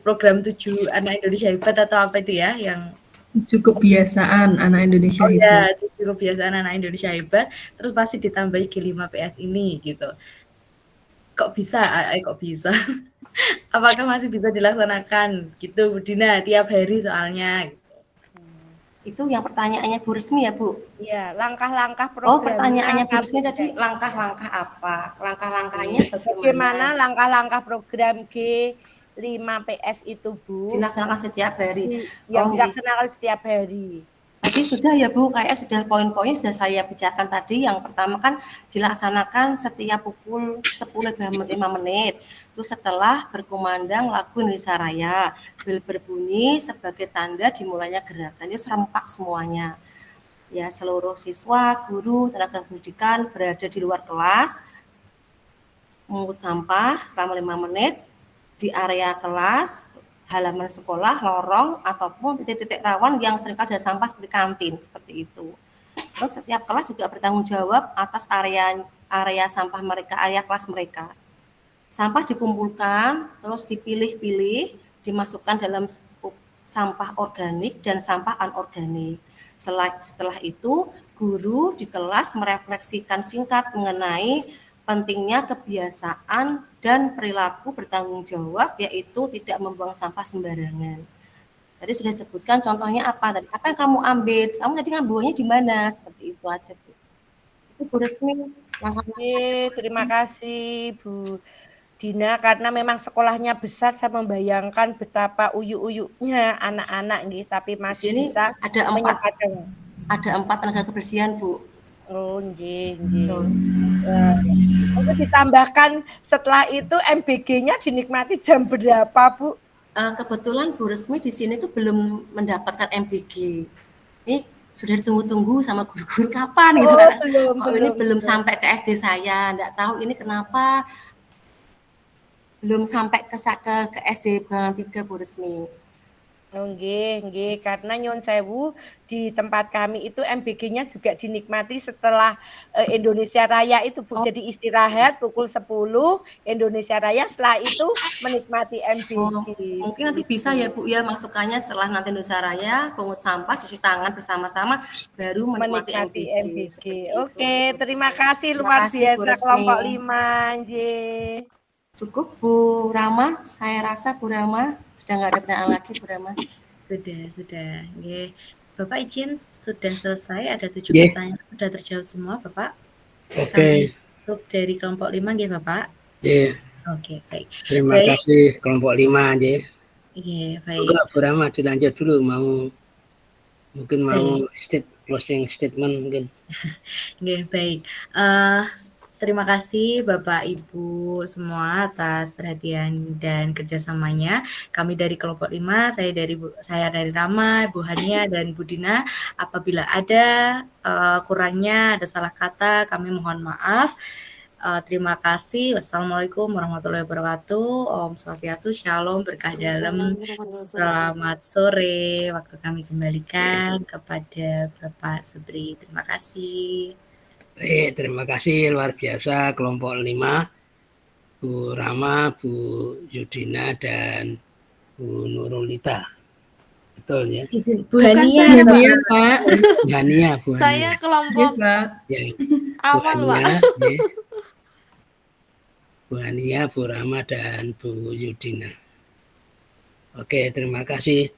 program 7 anak Indonesia hebat atau apa itu ya yang Tujuh kebiasaan anak Indonesia Oh hebat. ya, 7 kebiasaan anak Indonesia hebat, terus pasti ditambahi G5PS ini gitu. Kok bisa? Kok bisa? Apakah masih bisa dilaksanakan gitu, Bu Dina, tiap hari soalnya? Itu yang pertanyaannya Bu Resmi ya, Bu? Ya, langkah-langkah Oh, programnya pertanyaannya Bu Resmi sampai tadi bisa. langkah-langkah apa? Langkah-langkahnya Bagaimana bagaimana? langkah-langkah program G5PS itu, Bu? Dilaksanakan setiap hari. Yang Oh, dilaksanakan setiap hari. tadi sudah ya Bu, kayaknya sudah poin-poinnya sudah saya bicarakan tadi. Yang pertama kan dilaksanakan setiap pukul 10.05 menit. Itu setelah berkumandang lagu Indonesia Raya. Bel berbunyi sebagai tanda dimulainya gerakan. Itu serempak semuanya. Ya, seluruh siswa, guru, tenaga pendidikan berada di luar kelas, memungut sampah selama 5 menit di area kelas, halaman sekolah, lorong, ataupun titik-titik rawan yang seringkali ada sampah seperti kantin, seperti itu. Terus setiap kelas juga bertanggung jawab atas area sampah mereka, area kelas mereka. Sampah dikumpulkan, terus dipilih-pilih, dimasukkan dalam sampah organik dan sampah anorganik. Setelah itu, guru di kelas merefleksikan singkat mengenai pentingnya kebiasaan dan perilaku bertanggung jawab, yaitu tidak membuang sampah sembarangan. Tadi sudah disebutkan contohnya apa tadi? Apa yang kamu ambil? Kamu tadi ngambilnya di mana? Seperti itu aja, Bu. Itu Bu Resmi. Terima kasih, Bu Dina, karena memang sekolahnya besar, saya membayangkan betapa uyuk-uyuknya anak-anak nih, tapi Di masih sini bisa menyempatkan. ada 4 tenaga kebersihan, Bu. Oh, nggih, nggih. Untuk ditambahkan setelah itu MBG-nya dinikmati jam berapa, Bu? Kebetulan Bu Resmi di sini tuh belum mendapatkan MBG. Ini sudah ditunggu-tunggu sama guru-guru kapan gitu kan. Kok ini belum sampai ke SD saya, enggak tahu ini kenapa belum sampai ke SD Bukangan 3 Bu Resmi. Oh, nggih, karena nyuwun sewu di tempat kami itu MBG-nya juga dinikmati setelah Indonesia Raya itu, Bu. Jadi istirahat pukul 10 Indonesia Raya, setelah itu menikmati MBG. Mungkin nanti bisa ya Bu ya masukannya setelah nanti Indonesia Raya, pungut sampah, cuci tangan bersama-sama, baru menikmati MBG. Oke, terima kasih luar biasa kelompok 5, nggih. Cukup Bu Rama, saya rasa Bu Rama sudah nggak ada pertanyaan lagi Bu Rama. Sudah. Nggih. Bapak izin sudah selesai, ada 7 pertanyaan sudah terjawab semua, Bapak. Oke. Untuk dari kelompok 5 nggih, Bapak? Iya. Oke, baik. Terima kasih kelompok 5 nggih. Iya, baik. Enggak, Bu Rama dilanjut dulu mungkin mau closing statement mungkin. Nggih, baik. Terima kasih Bapak Ibu semua atas perhatian dan kerjasamanya. Kami dari kelompok 5, saya dari Rama, Bu Hania dan Bu Dina. Apabila ada kurangnya, ada salah kata, kami mohon maaf. Terima kasih. Wassalamualaikum warahmatullahi wabarakatuh. Om Swastiastu, Shalom, berkah dalam. Selamat sore. Waktu kami kembalikan kepada Bapak Subri. Terima kasih. Baik, terima kasih luar biasa kelompok 5, Bu Rama, Bu Yudina, dan Bu Nurulita. Betul ya? Bu Hania, Pak. Bu Hania. Saya kelompok awal, Pak. Bu Hania, Bu Rama, dan Bu Yudina. Oke, terima kasih.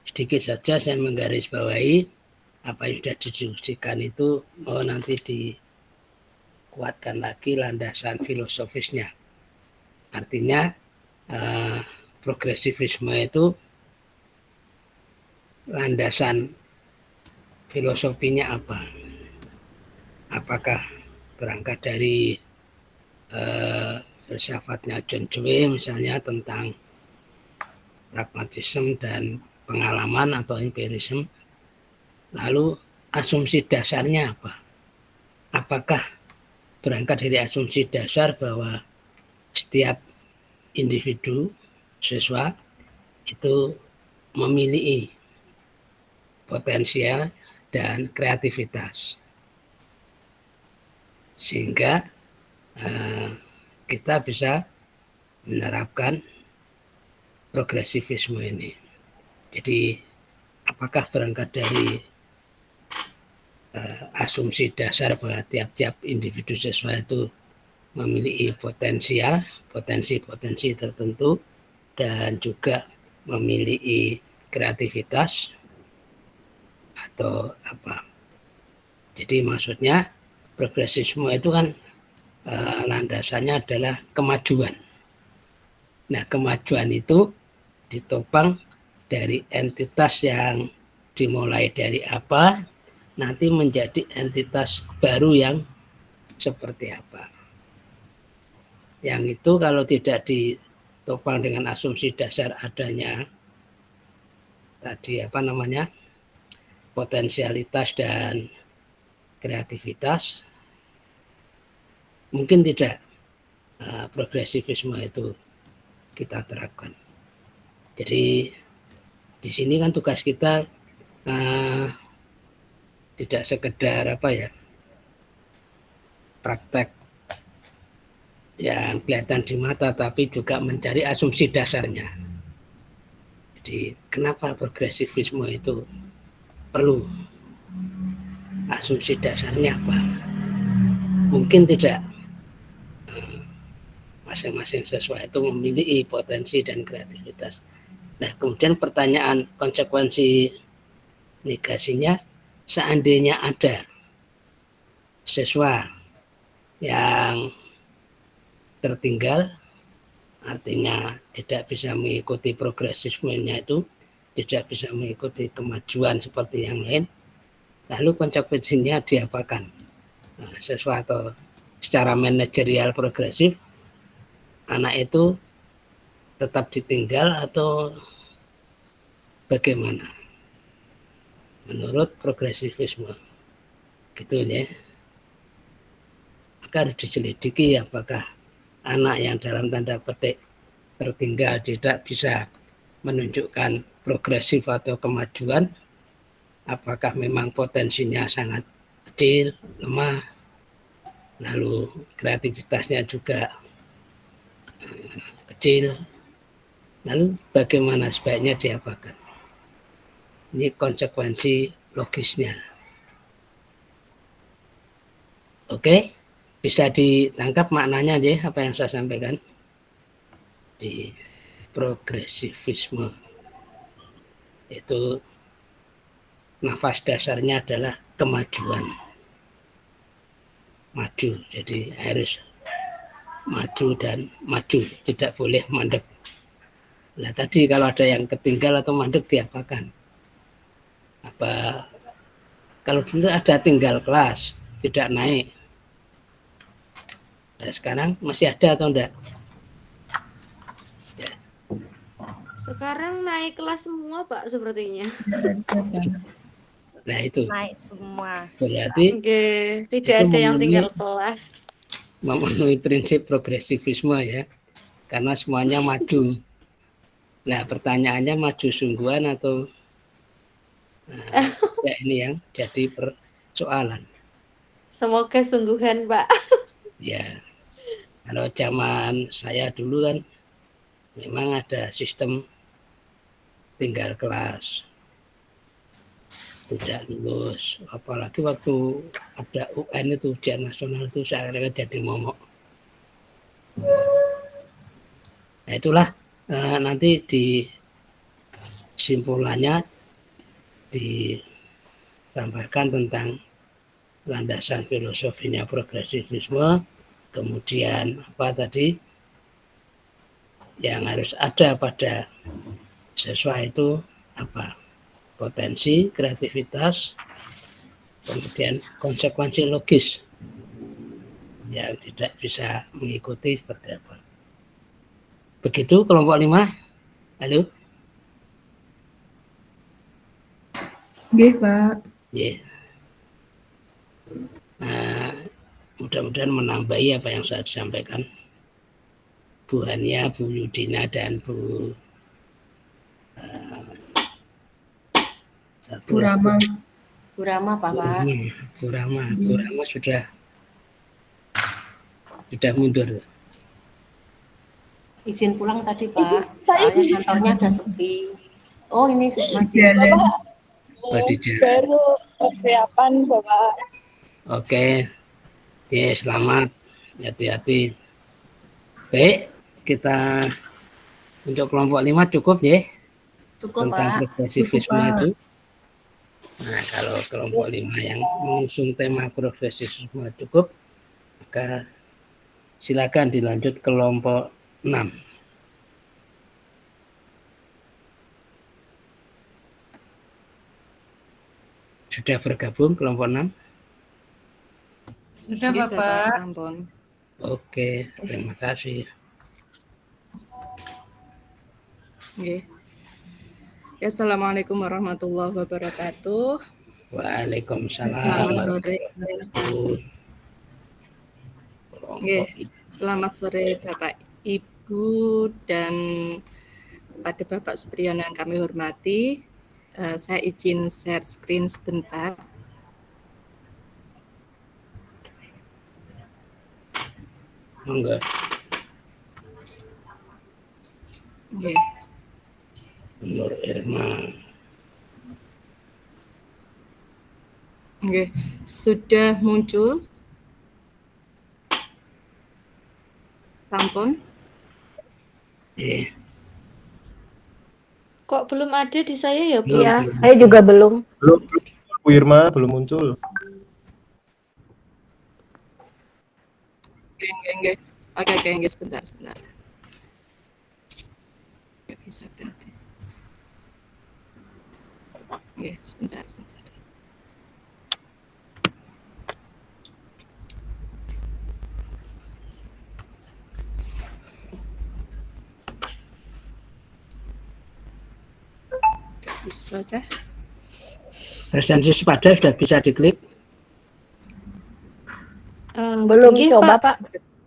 Sedikit saja saya menggarisbawahi apa yang sudah didiskusikan itu nanti dikuatkan lagi landasan filosofisnya. Artinya progresivisme itu landasan filosofinya apa? Apakah berangkat dari filsafatnya John Dewey misalnya tentang pragmatisme dan pengalaman atau empirisme? Lalu asumsi dasarnya apa? Apakah berangkat dari asumsi dasar bahwa setiap individu, siswa itu memiliki potensial dan kreativitas. Sehingga kita bisa menerapkan progresivisme ini. Jadi apakah berangkat dari asumsi dasar bahwa tiap-tiap individu siswa itu memiliki potensi tertentu dan juga memiliki kreativitas atau apa. Jadi maksudnya progresisme itu kan landasannya adalah kemajuan. Nah, kemajuan itu ditopang dari entitas yang dimulai dari apa, nanti menjadi entitas baru yang seperti apa. Yang itu kalau tidak ditopang dengan asumsi dasar adanya tadi potensialitas dan kreativitas, mungkin tidak progresivisme itu kita terapkan. Jadi di sini kan tugas kita tidak sekedar praktek yang kelihatan di mata, tapi juga mencari asumsi dasarnya. Jadi kenapa progresivisme itu perlu? Asumsi dasarnya apa? Mungkin tidak masing-masing siswa itu memiliki potensi dan kreativitas. Nah, kemudian pertanyaan konsekuensi negasinya, seandainya ada siswa yang tertinggal, artinya tidak bisa mengikuti progresismenya itu, tidak bisa mengikuti kemajuan seperti yang lain, lalu konsekuensinya diapakan? Nah, siswa atau secara manajerial progresif, anak itu tetap ditinggal atau bagaimana? Menurut progresivisme, gitu ya. Maka harus diselidiki apakah anak yang dalam tanda petik tertinggal tidak bisa menunjukkan progresif atau kemajuan, apakah memang potensinya sangat kecil, lemah, lalu kreativitasnya juga kecil, lalu bagaimana sebaiknya diapakan? Ini konsekuensi logisnya. Oke, bisa ditangkap maknanya aja apa yang saya sampaikan di progresivisme. Itu nafas dasarnya adalah kemajuan. Maju, jadi harus maju dan maju, tidak boleh mandek. Nah, tadi kalau ada yang ketinggal atau mandek diapakan? Apa kalau dulu ada tinggal kelas, tidak naik. Nah, sekarang masih ada atau enggak? Ya. Sekarang naik kelas semua, Pak, sepertinya. Nah, itu. Naik semua. Berarti tidak ada yang tinggal kelas. Memenuhi prinsip progresivisme ya. Karena semuanya maju. Nah, pertanyaannya maju sungguhan atau ya ini yang jadi persoalan. Semoga sungguhan, Pak. Ya, kalau zaman saya dulu kan memang ada sistem tinggal kelas, tidak lulus. Apalagi waktu ada UN itu ujian nasional itu saya kira jadi momok. Nah, itulah nanti di simpulannya ditambahkan tentang landasan filosofinya progresivisme, kemudian apa tadi yang harus ada pada siswa itu apa? Potensi, kreativitas, kemudian konsekuensi logis yang tidak bisa mengikuti seperti apa. Begitu kelompok 5. Halo? Nggih, Pak. Yeah. Nah, mudah-mudahan menambahi apa yang saya sampaikan. Bu Hania, Bu Yudina, dan Bu Rama. Bu Rama, Pak. Bu Rama sudah mundur. Izin pulang tadi, Pak. Soalnya kantornya ada sepi. Oh, ini masih. Khadijah. Baru persiapan Bapak. Oke, selamat, hati-hati. Baik, kita untuk kelompok 5 cukup ya Cukup, tentang Pak. progresivisme Cukup, Pak. itu. Nah, kalau kelompok 5 yang mengusung tema progresivisme cukup, maka silakan dilanjut kelompok 6. Sudah bergabung kelompok 6? Sudah Nggih, Bapak. sampun. Oke, terima kasih. Nggih. Ya, Assalamualaikum warahmatullahi wabarakatuh. Waalaikumsalam Selamat sore. warahmatullahi Nggih, wabarakatuh. selamat sore Bapak Ibu dan pada Bapak Supriyono yang kami hormati. Saya izin share screen sebentar. Monggo. Nggih. Nur Irma. Nggih, sudah muncul tampon. Kok belum ada di saya ya, Bu? Iya, saya juga belum. Belum, Bu Irma belum muncul. Nggih. Oke, nggih, sebentar. Nggak bisa berarti. Nggih, sebentar. Nggak bisa, Cah. Presensi sepada sudah bisa diklik? Belum nggih, coba, Pak.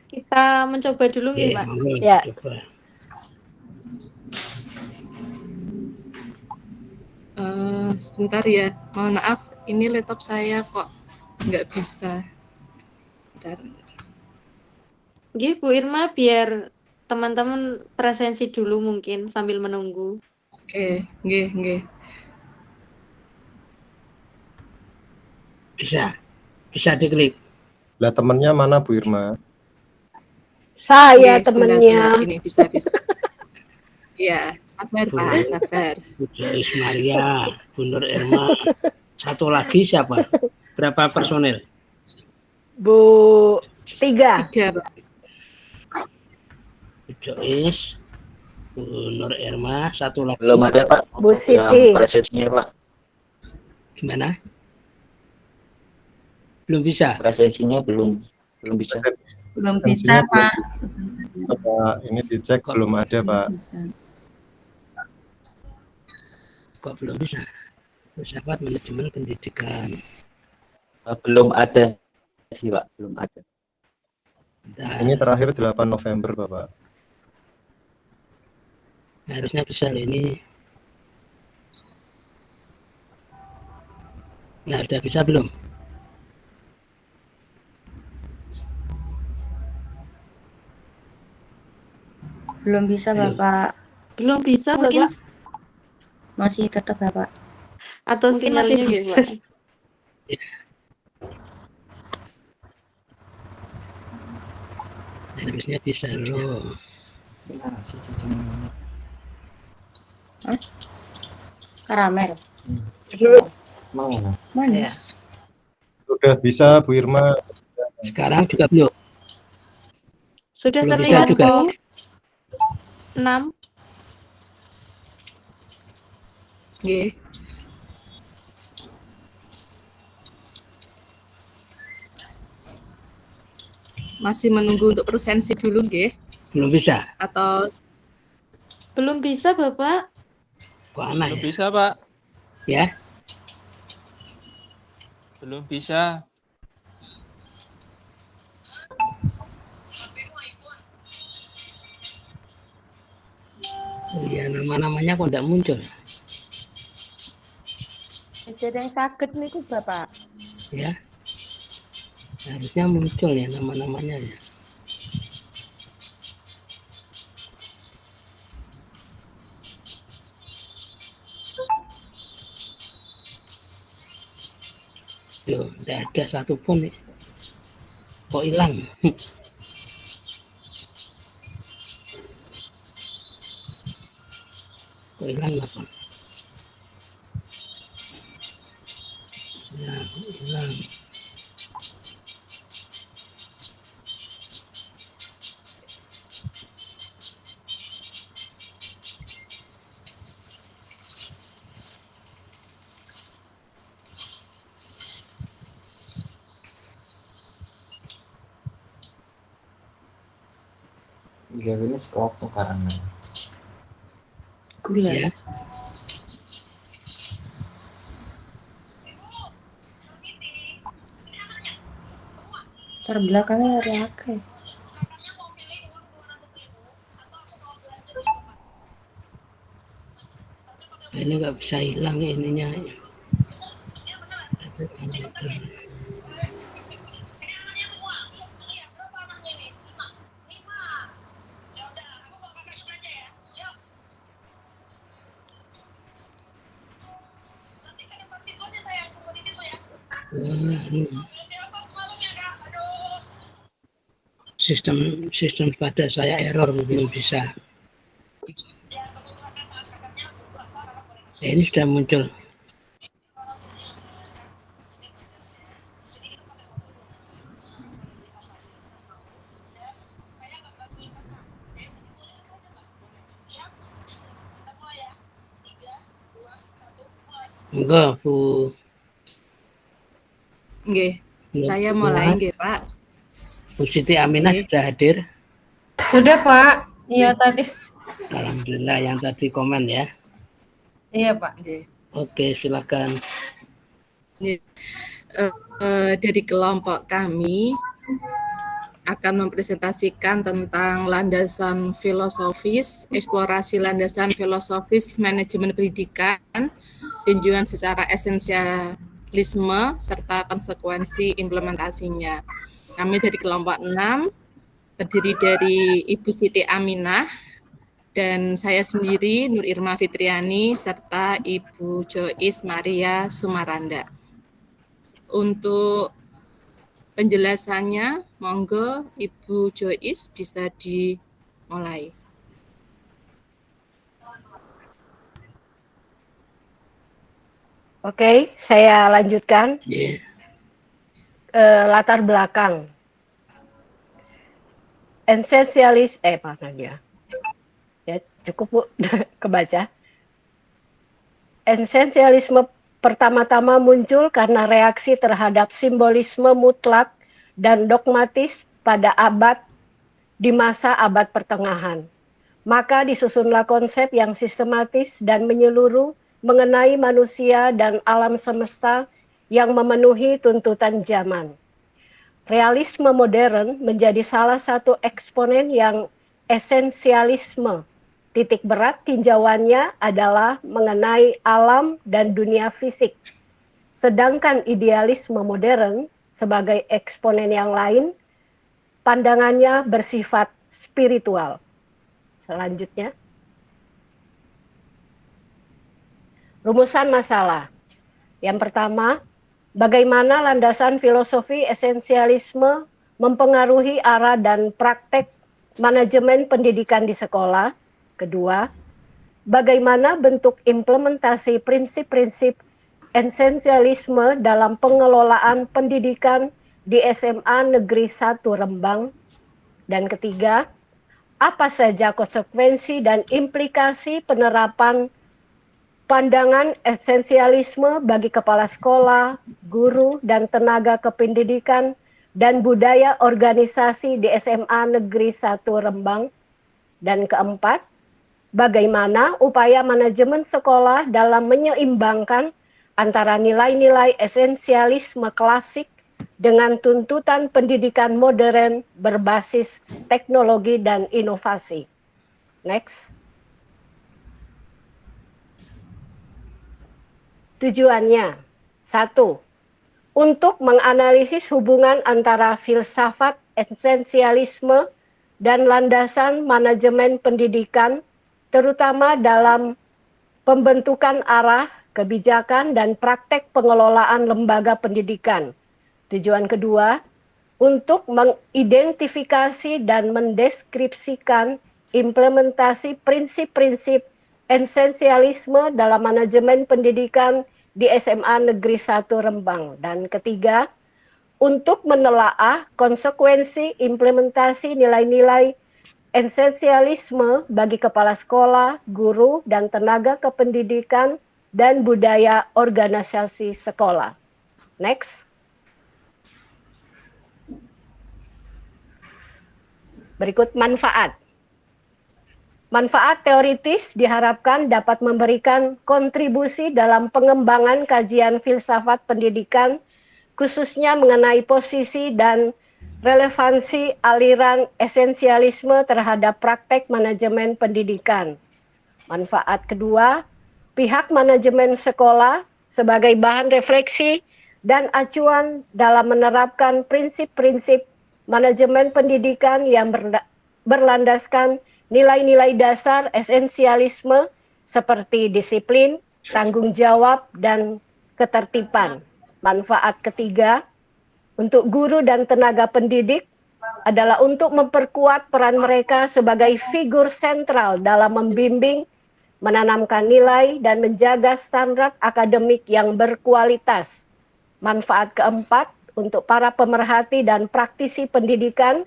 Kita mencoba dulu nggih, Pak. Monggo, Ya. coba. Sebentar ya, mohon maaf, ini laptop saya kok nggak bisa. Bentar. Nggih, Bu Irma, biar teman-teman presensi dulu mungkin sambil menunggu. Oke, nggih. Bisa diklik. Lah temennya mana Bu Irma? Saya Oke, sebentar. temennya. Ini bisa. Iya, sabar Pak, sabar. Bu Joyce Maria, Bu Nur Irma. Satu lagi siapa? Berapa personil? Bu 3. 3, Pak. Bu Joyce, Bu Nur Irma, satu lagi. Belum ada Pak. Bu Siti. Presensinya Pak. Gimana? Belum bisa. Presensinya belum bisa. Belum bisa, Pak. Pak, ini dicek belum ada, Pak. Kok belum bisa? Filsafat manajemen pendidikan. Belum ada sih Pak, belum ada. Ini terakhir 8 November, Bapak. Harusnya bisa ini. Nah, sudah bisa belum? Belum bisa Bapak. Belum bisa, Mungkin Bapak. masih tetap Bapak. Atau Mungkin sinyalnya masih bisa. bisa. Harusnya bisa loh. Hah? Karamel. Manis. Sudah bisa, Bu Irma. Sekarang juga belum. Sudah Belum bisa terlihat juga. kok. 6. Nggih. Masih menunggu untuk presensi dulu nggih? Belum bisa. Atau Belum bisa, Bapak. Kok aneh Belum ya? bisa, Pak. Ya? Belum bisa. Oh iya, nama-namanya kok tidak muncul? Ada yang sakit nih tuh Bapak. Ya? Harusnya muncul ya nama-namanya ya. Tuh, tidak ada satupun nih. Kok hilang? Kok hilang apa? Ya, hilang. Gawinnya sekopo karena Gula. Ya. Terbelakangnya dari akeh. Ini nggak bisa hilang ininya. Sistem pada saya error, belum bisa. Ini sudah muncul. Enggak, Bu. Nggih, saya mulai nggih, Pak. Bu Siti Aminah sudah hadir. Sudah, Pak. Iya tadi. Alhamdulillah yang tadi komen ya. Iya, Pak. Oke, silakan. Dari kelompok kami akan mempresentasikan tentang landasan filosofis, eksplorasi landasan filosofis manajemen pendidikan, tinjauan secara esensialisme, serta konsekuensi implementasinya. Kami dari kelompok 6, terdiri dari Ibu Siti Aminah, dan saya sendiri, Nur Irma Fitriani, serta Ibu Joyce Maria Sumaranda. Untuk penjelasannya, monggo Ibu Joyce bisa dimulai. Oke, saya lanjutkan. Yeah. Latar belakang. Esensialis, mana dia? Ya, cukup Bu, kebaca. Esensialisme pertama-tama muncul karena reaksi terhadap simbolisme mutlak dan dogmatis pada di masa abad pertengahan. Maka disusunlah konsep yang sistematis dan menyeluruh mengenai manusia dan alam semesta yang memenuhi tuntutan zaman. Realisme modern menjadi salah satu eksponen yang esensialisme. Titik berat tinjauannya adalah mengenai alam dan dunia fisik. Sedangkan idealisme modern sebagai eksponen yang lain, pandangannya bersifat spiritual. Selanjutnya, rumusan masalah. Yang pertama, bagaimana landasan filosofi esensialisme mempengaruhi arah dan praktek manajemen pendidikan di sekolah. Kedua, bagaimana bentuk implementasi prinsip-prinsip esensialisme dalam pengelolaan pendidikan di SMA Negeri 1 Rembang. Dan ketiga, apa saja konsekuensi dan implikasi penerapan pandangan esensialisme bagi kepala sekolah, guru, dan tenaga kependidikan dan budaya organisasi di SMA Negeri 1 Rembang. Dan keempat, bagaimana upaya manajemen sekolah dalam menyeimbangkan antara nilai-nilai esensialisme klasik dengan tuntutan pendidikan modern berbasis teknologi dan inovasi. Next. Tujuannya, 1. Untuk menganalisis hubungan antara filsafat esensialisme dan landasan manajemen pendidikan, terutama dalam pembentukan arah kebijakan, dan praktek pengelolaan lembaga pendidikan. Tujuan kedua, untuk mengidentifikasi dan mendeskripsikan implementasi prinsip-prinsip esensialisme dalam manajemen pendidikan di SMA Negeri 1 Rembang. Dan ketiga, untuk menelaah konsekuensi implementasi nilai-nilai esensialisme bagi kepala sekolah, guru, dan tenaga kependidikan dan budaya organisasi sekolah. Next. Berikut manfaat. Manfaat teoritis diharapkan dapat memberikan kontribusi dalam pengembangan kajian filsafat pendidikan, khususnya mengenai posisi dan relevansi aliran esensialisme terhadap praktek manajemen pendidikan. Manfaat kedua, pihak manajemen sekolah sebagai bahan refleksi dan acuan dalam menerapkan prinsip-prinsip manajemen pendidikan yang berlandaskan nilai-nilai dasar esensialisme seperti disiplin, tanggung jawab, dan ketertiban. Manfaat ketiga, untuk guru dan tenaga pendidik adalah untuk memperkuat peran mereka sebagai figur sentral dalam membimbing, menanamkan nilai, dan menjaga standar akademik yang berkualitas. Manfaat keempat, untuk para pemerhati dan praktisi pendidikan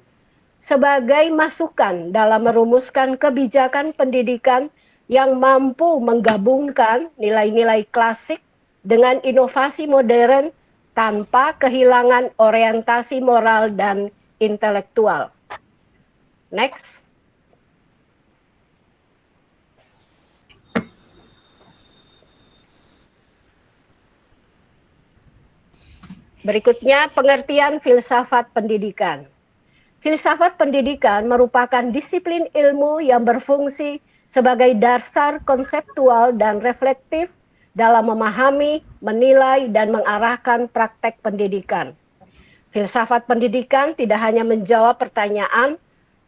sebagai masukan dalam merumuskan kebijakan pendidikan yang mampu menggabungkan nilai-nilai klasik dengan inovasi modern tanpa kehilangan orientasi moral dan intelektual. Next. Berikutnya, pengertian filsafat pendidikan. Filsafat pendidikan merupakan disiplin ilmu yang berfungsi sebagai dasar konseptual dan reflektif dalam memahami, menilai, dan mengarahkan praktek pendidikan. Filsafat pendidikan tidak hanya menjawab pertanyaan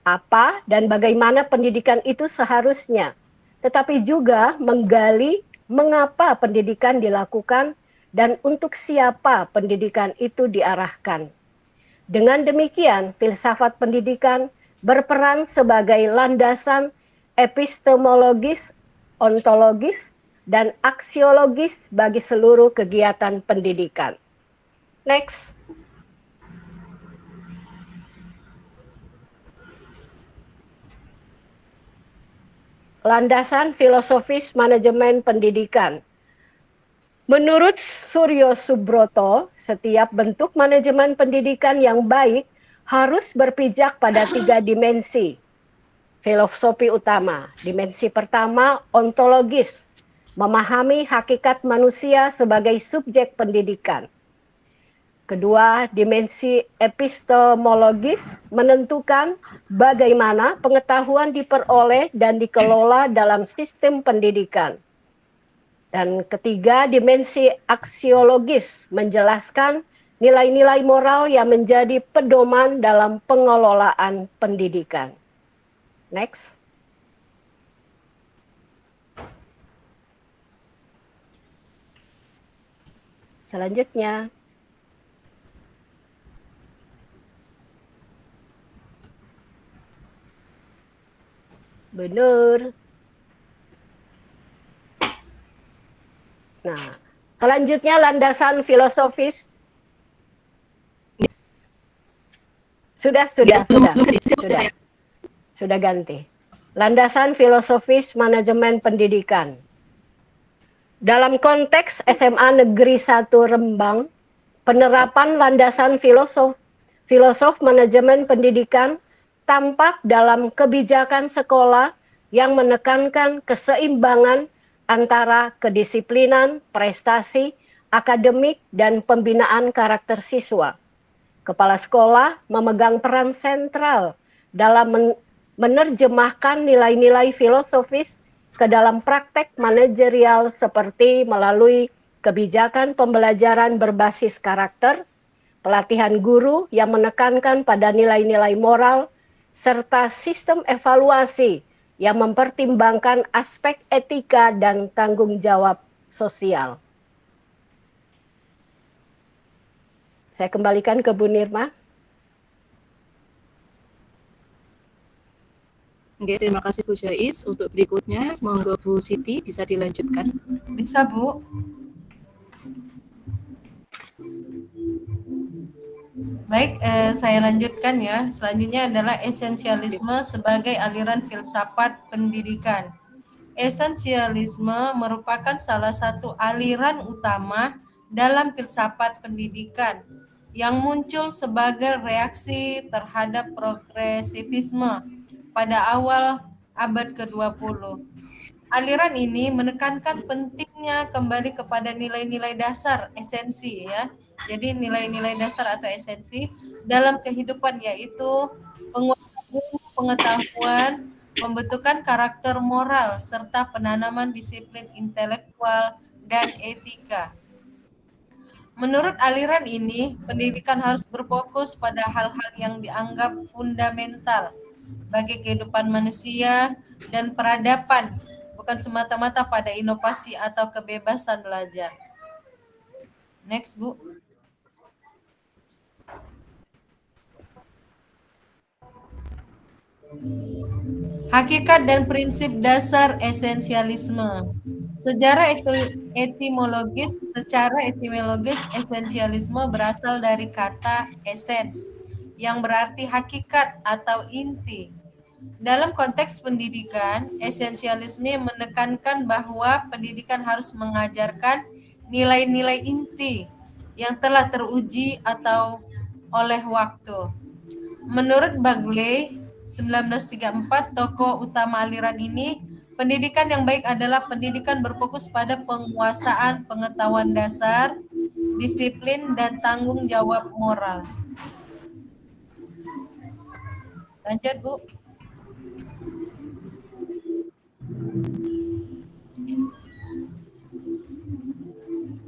apa dan bagaimana pendidikan itu seharusnya, tetapi juga menggali mengapa pendidikan dilakukan dan untuk siapa pendidikan itu diarahkan. Dengan demikian, filsafat pendidikan berperan sebagai landasan epistemologis, ontologis, dan aksiologis bagi seluruh kegiatan pendidikan. Next. Landasan filosofis manajemen pendidikan. Menurut Suryo Subroto, setiap bentuk manajemen pendidikan yang baik harus berpijak pada 3 dimensi filosofi utama. Dimensi pertama, ontologis, memahami hakikat manusia sebagai subjek pendidikan. Kedua, dimensi epistemologis, menentukan bagaimana pengetahuan diperoleh dan dikelola dalam sistem pendidikan. Dan ketiga, dimensi aksiologis, menjelaskan nilai-nilai moral yang menjadi pedoman dalam pengelolaan pendidikan. Next. Selanjutnya. Benar. Nah, selanjutnya landasan filosofis. Sudah ganti. Landasan filosofis manajemen pendidikan. Dalam konteks SMA Negeri 1 Rembang, penerapan landasan filosof manajemen pendidikan tampak dalam kebijakan sekolah yang menekankan keseimbangan antara kedisiplinan, prestasi, akademik, dan pembinaan karakter siswa. Kepala sekolah memegang peran sentral dalam menerjemahkan nilai-nilai filosofis ke dalam praktek manajerial seperti melalui kebijakan pembelajaran berbasis karakter, pelatihan guru yang menekankan pada nilai-nilai moral, serta sistem evaluasi yang mempertimbangkan aspek etika dan tanggung jawab sosial. Saya kembalikan ke Bu Nirma. Oke, terima kasih Bu Jais. Untuk berikutnya, monggo Bu Siti bisa dilanjutkan. Bisa, Bu. Baik, saya lanjutkan ya. Selanjutnya adalah esensialisme sebagai aliran filsafat pendidikan. Esensialisme merupakan salah satu aliran utama dalam filsafat pendidikan yang muncul sebagai reaksi terhadap progresivisme pada awal abad ke-20. Aliran ini menekankan pentingnya kembali kepada nilai-nilai dasar esensi ya. Jadi nilai-nilai dasar atau esensi dalam kehidupan yaitu penguasaan pengetahuan, pembentukan karakter moral serta penanaman disiplin intelektual dan etika. Menurut aliran ini, pendidikan harus berfokus pada hal-hal yang dianggap fundamental bagi kehidupan manusia dan peradaban, bukan semata-mata pada inovasi atau kebebasan belajar. Next, Bu. Hakikat dan prinsip dasar esensialisme. Secara etimologis, esensialisme berasal dari kata essence yang berarti hakikat atau inti. Dalam konteks pendidikan, esensialisme menekankan bahwa pendidikan harus mengajarkan nilai-nilai inti yang telah teruji atau oleh waktu. Menurut Bagley, 1934, tokoh utama aliran ini, pendidikan yang baik adalah pendidikan berfokus pada penguasaan pengetahuan dasar, disiplin, dan tanggung jawab moral. Lanjut, Bu.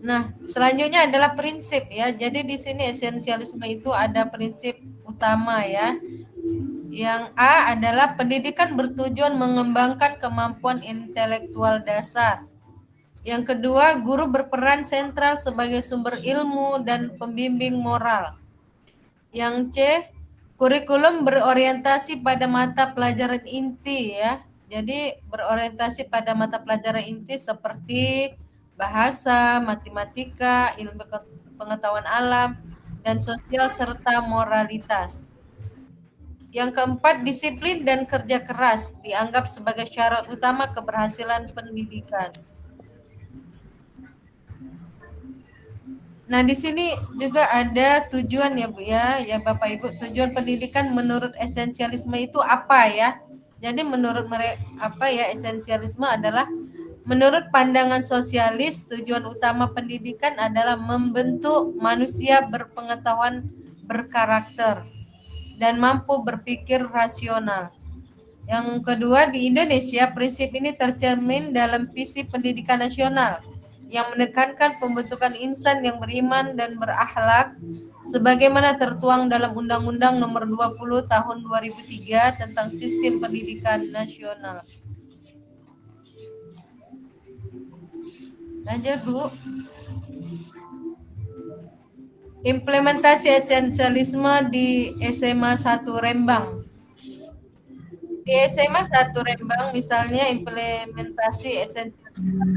Nah, selanjutnya adalah prinsip ya. Jadi di sini esensialisme itu ada prinsip utama ya. Yang A adalah pendidikan bertujuan mengembangkan kemampuan intelektual dasar. Yang kedua, guru berperan sentral sebagai sumber ilmu dan pembimbing moral. Yang C, kurikulum berorientasi pada mata pelajaran inti ya. Jadi berorientasi pada mata pelajaran inti seperti bahasa, matematika, ilmu pengetahuan alam, dan sosial serta moralitas. Yang keempat, disiplin dan kerja keras dianggap sebagai syarat utama keberhasilan pendidikan. Nah, di sini juga ada tujuan ya Bu ya Bapak Ibu. Tujuan pendidikan menurut esensialisme itu apa ya? Jadi menurut mereka esensialisme adalah menurut pandangan sosialis, tujuan utama pendidikan adalah membentuk manusia berpengetahuan, berkarakter, dan mampu berpikir rasional. Yang kedua, di Indonesia, prinsip ini tercermin dalam visi pendidikan nasional yang menekankan pembentukan insan yang beriman dan berakhlak sebagaimana tertuang dalam Undang-Undang Nomor 20 Tahun 2003 tentang Sistem Pendidikan Nasional. Lanjut, Bu. Implementasi esensialisme di SMA 1 Rembang. Di SMA 1 Rembang misalnya implementasi esensialisme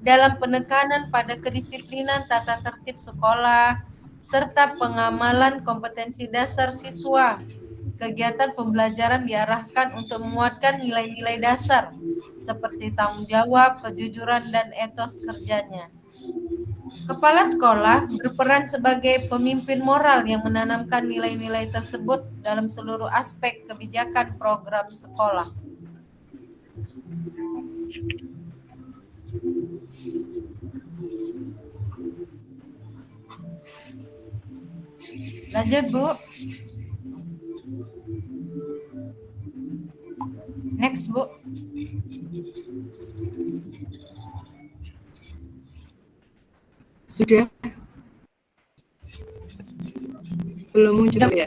dalam penekanan pada kedisiplinan tata tertib sekolah serta pengamalan kompetensi dasar siswa. Kegiatan pembelajaran diarahkan untuk menguatkan nilai-nilai dasar seperti tanggung jawab, kejujuran, dan etos kerjanya. Kepala sekolah berperan sebagai pemimpin moral yang menanamkan nilai-nilai tersebut dalam seluruh aspek kebijakan program sekolah. Lanjut, Bu. Next, Bu. Sudah? Belum muncul ya?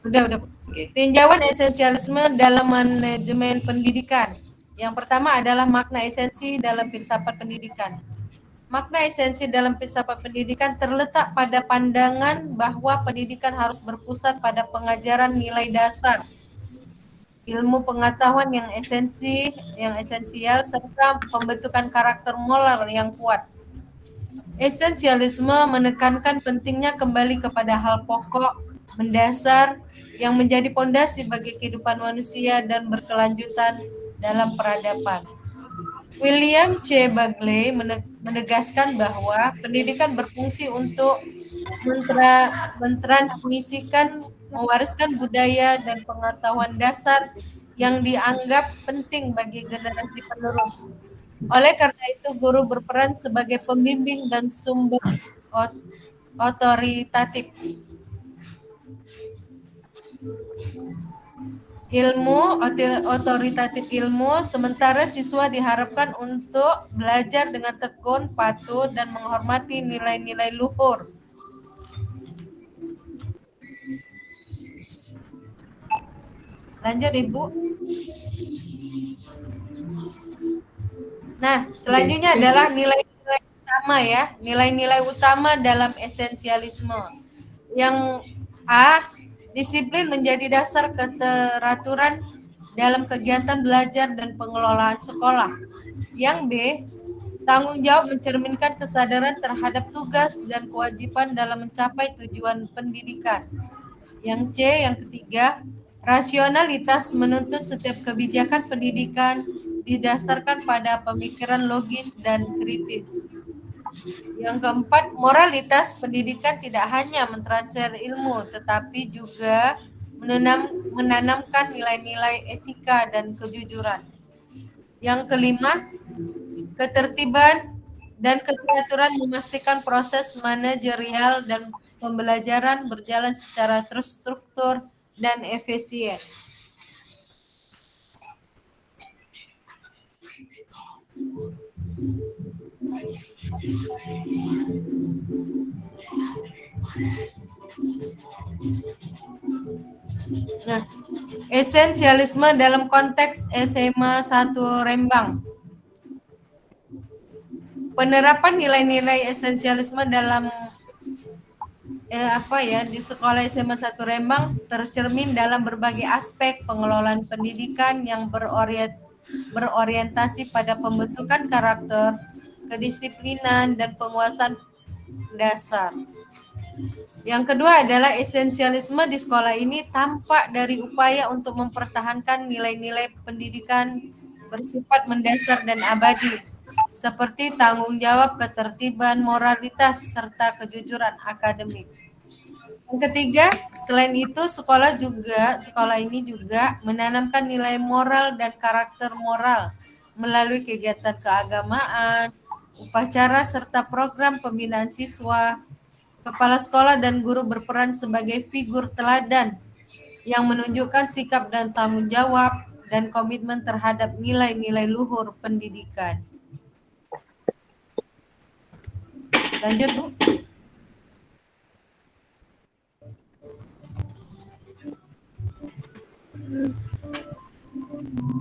Udah. Okay. Tinjauan esensialisme dalam manajemen pendidikan. Yang pertama adalah makna esensi dalam filsafat pendidikan. Makna esensi dalam filsafat pendidikan terletak pada pandangan bahwa pendidikan harus berpusat pada pengajaran nilai dasar, ilmu pengetahuan yang esensial, serta pembentukan karakter moral yang kuat. Esensialisme menekankan pentingnya kembali kepada hal pokok, mendasar, yang menjadi pondasi bagi kehidupan manusia dan berkelanjutan dalam peradaban. William C. Bagley menegaskan bahwa pendidikan berfungsi untuk mentransmisikan, mewariskan budaya dan pengetahuan dasar yang dianggap penting bagi generasi penerus. Oleh karena itu, guru berperan sebagai pembimbing dan sumber otoritatif. Otoritatif ilmu, sementara siswa diharapkan untuk belajar dengan tekun, patuh, dan menghormati nilai-nilai luhur. Lanjut, Ibu. Nah, selanjutnya adalah nilai-nilai utama ya, nilai-nilai utama dalam esensialisme. Yang A, disiplin menjadi dasar keteraturan dalam kegiatan belajar dan pengelolaan sekolah. Yang B, tanggung jawab mencerminkan kesadaran terhadap tugas dan kewajiban dalam mencapai tujuan pendidikan. Yang C, yang ketiga, rasionalitas menuntut setiap kebijakan pendidikan didasarkan pada pemikiran logis dan kritis. Yang keempat, moralitas pendidikan tidak hanya mentransfer ilmu, tetapi juga menanamkan nilai-nilai etika dan kejujuran. Yang kelima, ketertiban dan keteraturan memastikan proses manajerial dan pembelajaran berjalan secara terstruktur dan efisien. Nah, esensialisme dalam konteks SMA 1 Rembang. Penerapan nilai-nilai esensialisme dalam di sekolah SMA 1 Rembang tercermin dalam berbagai aspek pengelolaan pendidikan yang berorientasi pada pembentukan karakter, kedisiplinan, dan penguasaan dasar. Yang kedua adalah esensialisme di sekolah ini tampak dari upaya untuk mempertahankan nilai-nilai pendidikan bersifat mendasar dan abadi, seperti tanggung jawab, ketertiban, moralitas, serta kejujuran akademik. Yang ketiga, selain itu sekolah ini juga menanamkan nilai moral dan karakter moral melalui kegiatan keagamaan, upacara, serta program pembinaan siswa. Kepala sekolah dan guru berperan sebagai figur teladan yang menunjukkan sikap dan tanggung jawab dan komitmen terhadap nilai-nilai luhur pendidikan. Lanjut, Bu.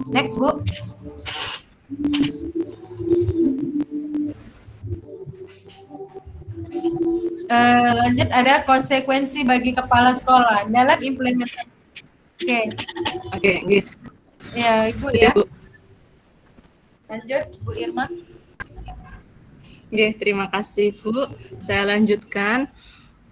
Next, Bu. Lanjut, ada konsekuensi bagi kepala sekolah dalam implementasi. Oke. Ya, Ibu ya. Bu. Lanjut, Bu Irma. Terima kasih, Bu. Saya lanjutkan.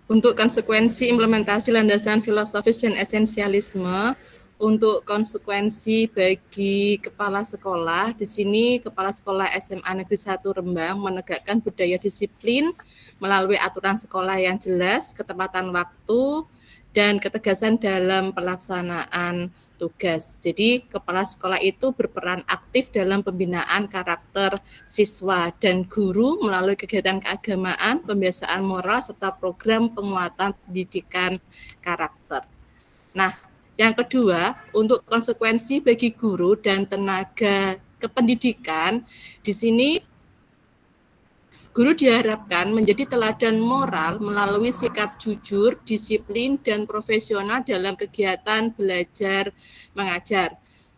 Untuk konsekuensi implementasi landasan filosofis dan esensialisme, untuk konsekuensi bagi kepala sekolah, di sini Kepala Sekolah SMA Negeri 1 Rembang menegakkan budaya disiplin melalui aturan sekolah yang jelas, ketepatan waktu, dan ketegasan dalam pelaksanaan tugas. Jadi kepala sekolah itu berperan aktif dalam pembinaan karakter siswa dan guru melalui kegiatan keagamaan, pembiasaan moral, serta program penguatan pendidikan karakter. Nah, yang kedua, untuk konsekuensi bagi guru dan tenaga kependidikan, di sini guru diharapkan menjadi teladan moral melalui sikap jujur, disiplin, dan profesional dalam kegiatan belajar mengajar.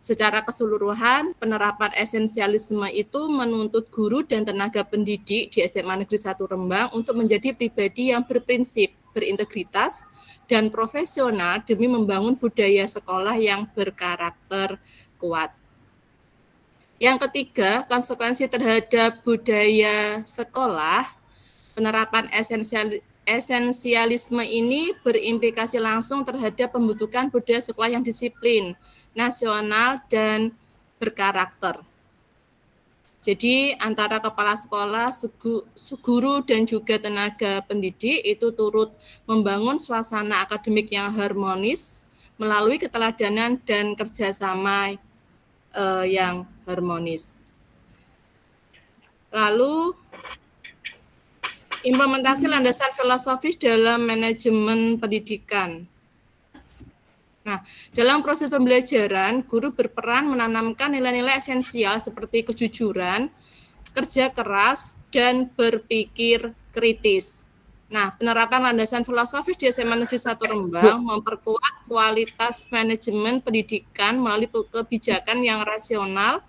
Secara keseluruhan, penerapan esensialisme itu menuntut guru dan tenaga pendidik di SMA Negeri 1 Rembang untuk menjadi pribadi yang berprinsip, berintegritas, dan profesional demi membangun budaya sekolah yang berkarakter kuat. Yang ketiga, konsekuensi terhadap budaya sekolah, penerapan esensialisme ini berimplikasi langsung terhadap pembentukan budaya sekolah yang disiplin, nasional, dan berkarakter. Jadi antara kepala sekolah, guru, dan juga tenaga pendidik itu turut membangun suasana akademik yang harmonis melalui keteladanan dan kerjasama yang harmonis. Lalu implementasi landasan filosofis dalam manajemen pendidikan. Nah, dalam proses pembelajaran, guru berperan menanamkan nilai-nilai esensial seperti kejujuran, kerja keras, dan berpikir kritis. Nah, penerapan landasan filosofis di SMA Negeri 1 Rembang memperkuat kualitas manajemen pendidikan melalui kebijakan yang rasional,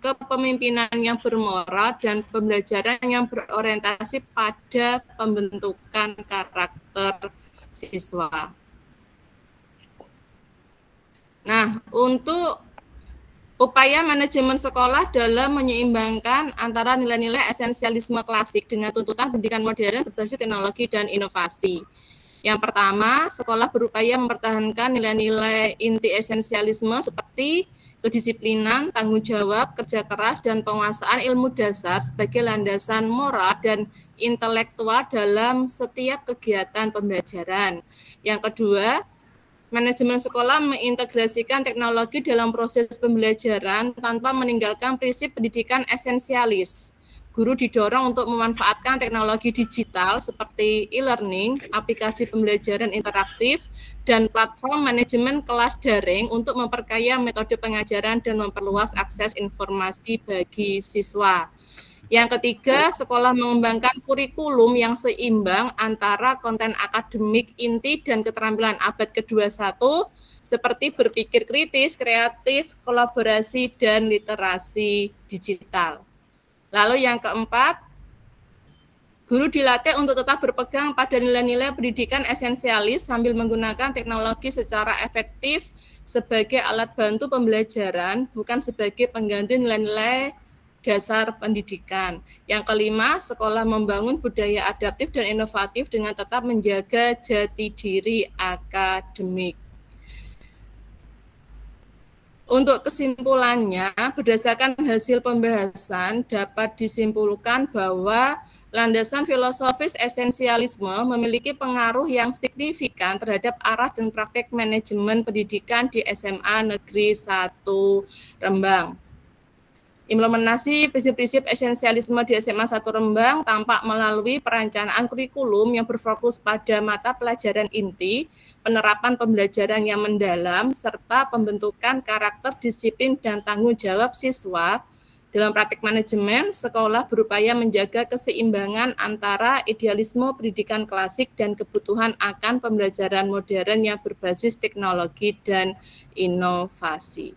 kepemimpinan yang bermoral, dan pembelajaran yang berorientasi pada pembentukan karakter siswa. Nah, untuk upaya manajemen sekolah dalam menyeimbangkan antara nilai-nilai esensialisme klasik dengan tuntutan pendidikan modern berbasis teknologi dan inovasi. Yang pertama, sekolah berupaya mempertahankan nilai-nilai inti esensialisme seperti kedisiplinan, tanggung jawab, kerja keras, dan penguasaan ilmu dasar sebagai landasan moral dan intelektual dalam setiap kegiatan pembelajaran. Yang kedua, manajemen sekolah mengintegrasikan teknologi dalam proses pembelajaran tanpa meninggalkan prinsip pendidikan esensialis. Guru didorong untuk memanfaatkan teknologi digital seperti e-learning, aplikasi pembelajaran interaktif, dan platform manajemen kelas daring untuk memperkaya metode pengajaran dan memperluas akses informasi bagi siswa. Yang ketiga, sekolah mengembangkan kurikulum yang seimbang antara konten akademik inti dan keterampilan abad ke-21 seperti berpikir kritis, kreatif, kolaborasi, dan literasi digital. Lalu yang keempat, guru dilatih untuk tetap berpegang pada nilai-nilai pendidikan esensialis sambil menggunakan teknologi secara efektif sebagai alat bantu pembelajaran, bukan sebagai pengganti nilai-nilai dasar pendidikan. Yang kelima, sekolah membangun budaya adaptif dan inovatif dengan tetap menjaga jati diri akademik. Untuk kesimpulannya, berdasarkan hasil pembahasan dapat disimpulkan bahwa landasan filosofis esensialisme memiliki pengaruh yang signifikan terhadap arah dan praktek manajemen pendidikan di SMA Negeri 1 Rembang. Implementasi prinsip-prinsip esensialisme di SMA 1 Rembang tampak melalui perencanaan kurikulum yang berfokus pada mata pelajaran inti, penerapan pembelajaran yang mendalam, serta pembentukan karakter disiplin dan tanggung jawab siswa. Dalam praktik manajemen, sekolah berupaya menjaga keseimbangan antara idealisme pendidikan klasik dan kebutuhan akan pembelajaran modern yang berbasis teknologi dan inovasi.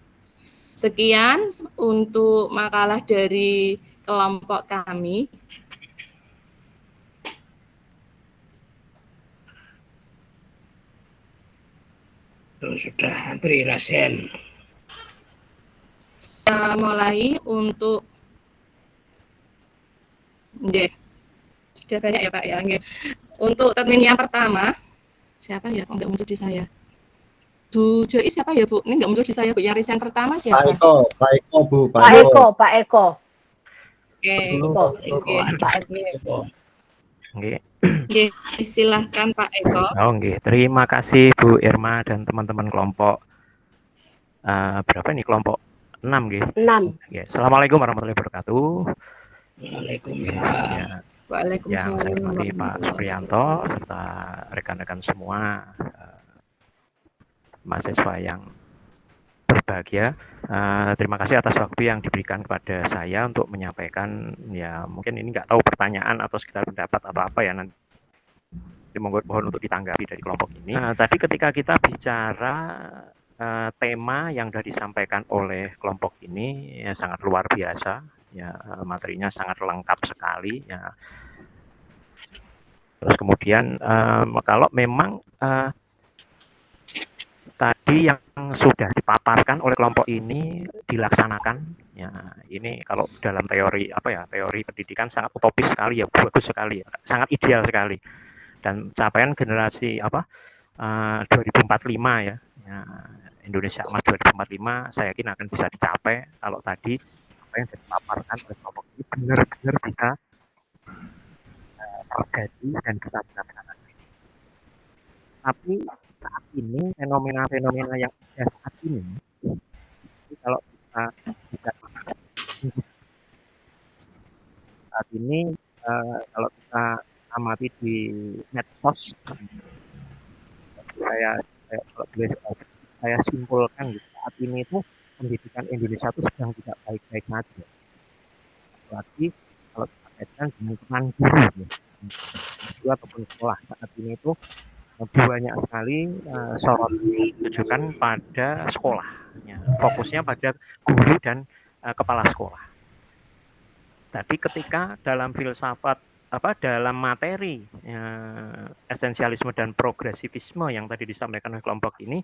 Sekian untuk makalah dari kelompok kami. Sudah Tri Rasen. Saya mulai untuk sudah banyak ya Pak ya. Untuk termin yang pertama, siapa ya? Kok nggak muncul di saya? Bu Joi siapa ya Bu? Ini nggak muncul di saya Bu. Yang resign pertama siapa? Pak Eko Bu. Pak Eko. Pak Eko. Oke, silahkan Pak Eko. Terima kasih Bu Irma dan teman-teman kelompok berapa ini kelompok 6 nggih. 6. Assalamualaikum warahmatullahi wabarakatuh. Waalaikumsalam. Waalaikumsalam. Yang saya hormati Pak Supriyanto serta rekan-rekan semua mahasiswa yang berbahagia. Terima kasih atas waktu yang diberikan kepada saya untuk menyampaikan, ya mungkin ini nggak tahu pertanyaan atau sekitar pendapat atau apa ya, nanti mohon untuk ditanggapi dari kelompok ini. Tadi ketika kita bicara tema yang sudah disampaikan oleh kelompok ini ya, sangat luar biasa, ya materinya sangat lengkap sekali, ya. Terus kemudian kalau memang tadi yang sudah dipaparkan oleh kelompok ini dilaksanakan, ya ini kalau dalam teori teori pendidikan sangat utopis sekali ya, bagus sekali, sangat ideal sekali. Dan capaian generasi 2045 ya, Indonesia Emas 2045 saya yakin akan bisa dicapai kalau tadi apa yang dipaparkan oleh kelompok ini benar-benar bisa terjadi dan bisa dilaksanakan. Tapi saat ini fenomena-fenomena yang ada saat ini, kalau kita bisa saat ini kalau kita amati di medsos, saya simpulkan gitu, saat ini itu pendidikan Indonesia itu sedang tidak baik-baik saja. Apalagi kalau kita kaitkan dengan peran guru, ataupun sekolah saat ini itu banyak sekali sorot ditujukan pada sekolah, ya, fokusnya pada guru dan kepala sekolah. Tapi ketika dalam filsafat dalam materi esensialisme dan progresivisme yang tadi disampaikan oleh kelompok ini,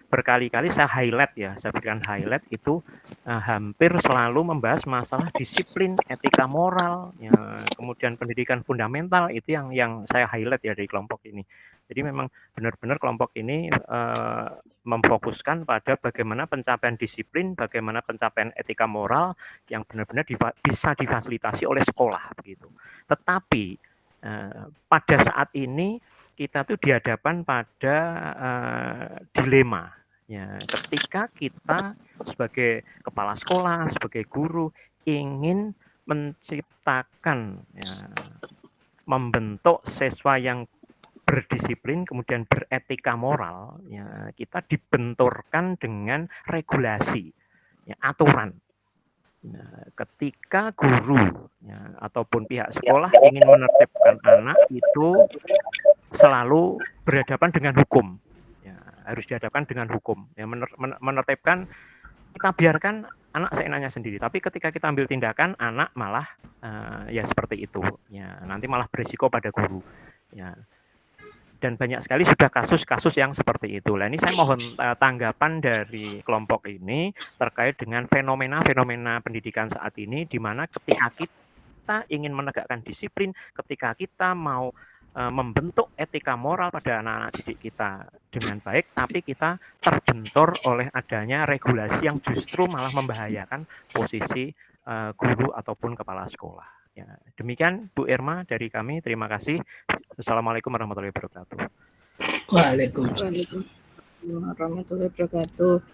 berkali-kali saya highlight ya, saya berikan highlight itu hampir selalu membahas masalah disiplin, etika moral, ya, kemudian pendidikan fundamental, itu yang saya highlight ya dari kelompok ini. Jadi memang benar-benar kelompok ini memfokuskan pada bagaimana pencapaian disiplin, bagaimana pencapaian etika moral yang benar-benar bisa difasilitasi oleh sekolah begitu. Tetapi pada saat ini kita tuh dihadapkan pada dilema, ya, ketika kita sebagai kepala sekolah, sebagai guru ingin menciptakan, ya, membentuk siswa yang berdisiplin kemudian beretika moral, ya, kita dibenturkan dengan regulasi, ya, aturan. Nah, ketika guru, ya, ataupun pihak sekolah ingin menertibkan anak itu selalu berhadapan dengan hukum, ya, harus dihadapkan dengan hukum, ya, menertibkan, kita biarkan anak seenaknya sendiri, tapi ketika kita ambil tindakan anak malah ya seperti itu, ya, nanti malah berisiko pada guru, ya. Dan banyak sekali sudah kasus-kasus yang seperti itu. Nah, ini saya mohon tanggapan dari kelompok ini terkait dengan fenomena-fenomena pendidikan saat ini, di mana ketika kita ingin menegakkan disiplin, ketika kita mau membentuk etika moral pada anak-anak didik kita dengan baik, tapi kita terbentur oleh adanya regulasi yang justru malah membahayakan posisi guru ataupun kepala sekolah. Ya, demikian Bu Irma dari kami. Terima kasih. Assalamualaikum warahmatullahi wabarakatuh. Waalaikumsalam warahmatullahi wabarakatuh.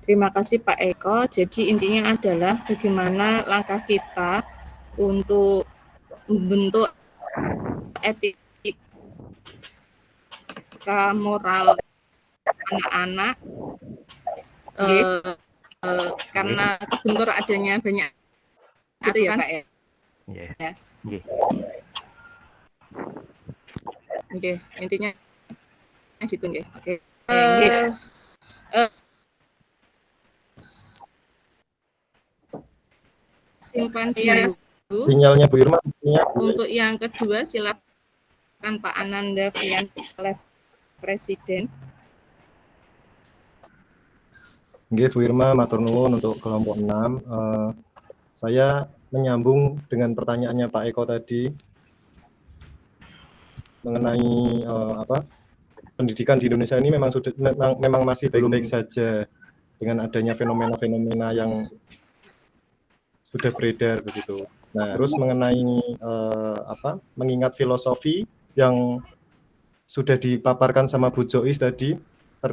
Terima kasih Pak Eko. Jadi intinya adalah bagaimana langkah kita untuk membentuk etika moral anak-anak, karena kebentur adanya banyak itu ya Pak Eko. Ya. Oke, intinya gitu nggih. Oke. Simpan sinyalnya Bu Irma. Untuk yang kedua silakan Pak Ananda Fian oleh Presiden. Nggih, Bu Irma, matur nuwun untuk kelompok 6. Saya menyambung dengan pertanyaannya Pak Eko tadi mengenai pendidikan di Indonesia ini memang masih baik-baik saja dengan adanya fenomena-fenomena yang sudah beredar begitu. Nah, terus mengenai mengingat filosofi yang sudah dipaparkan sama Bu Jois tadi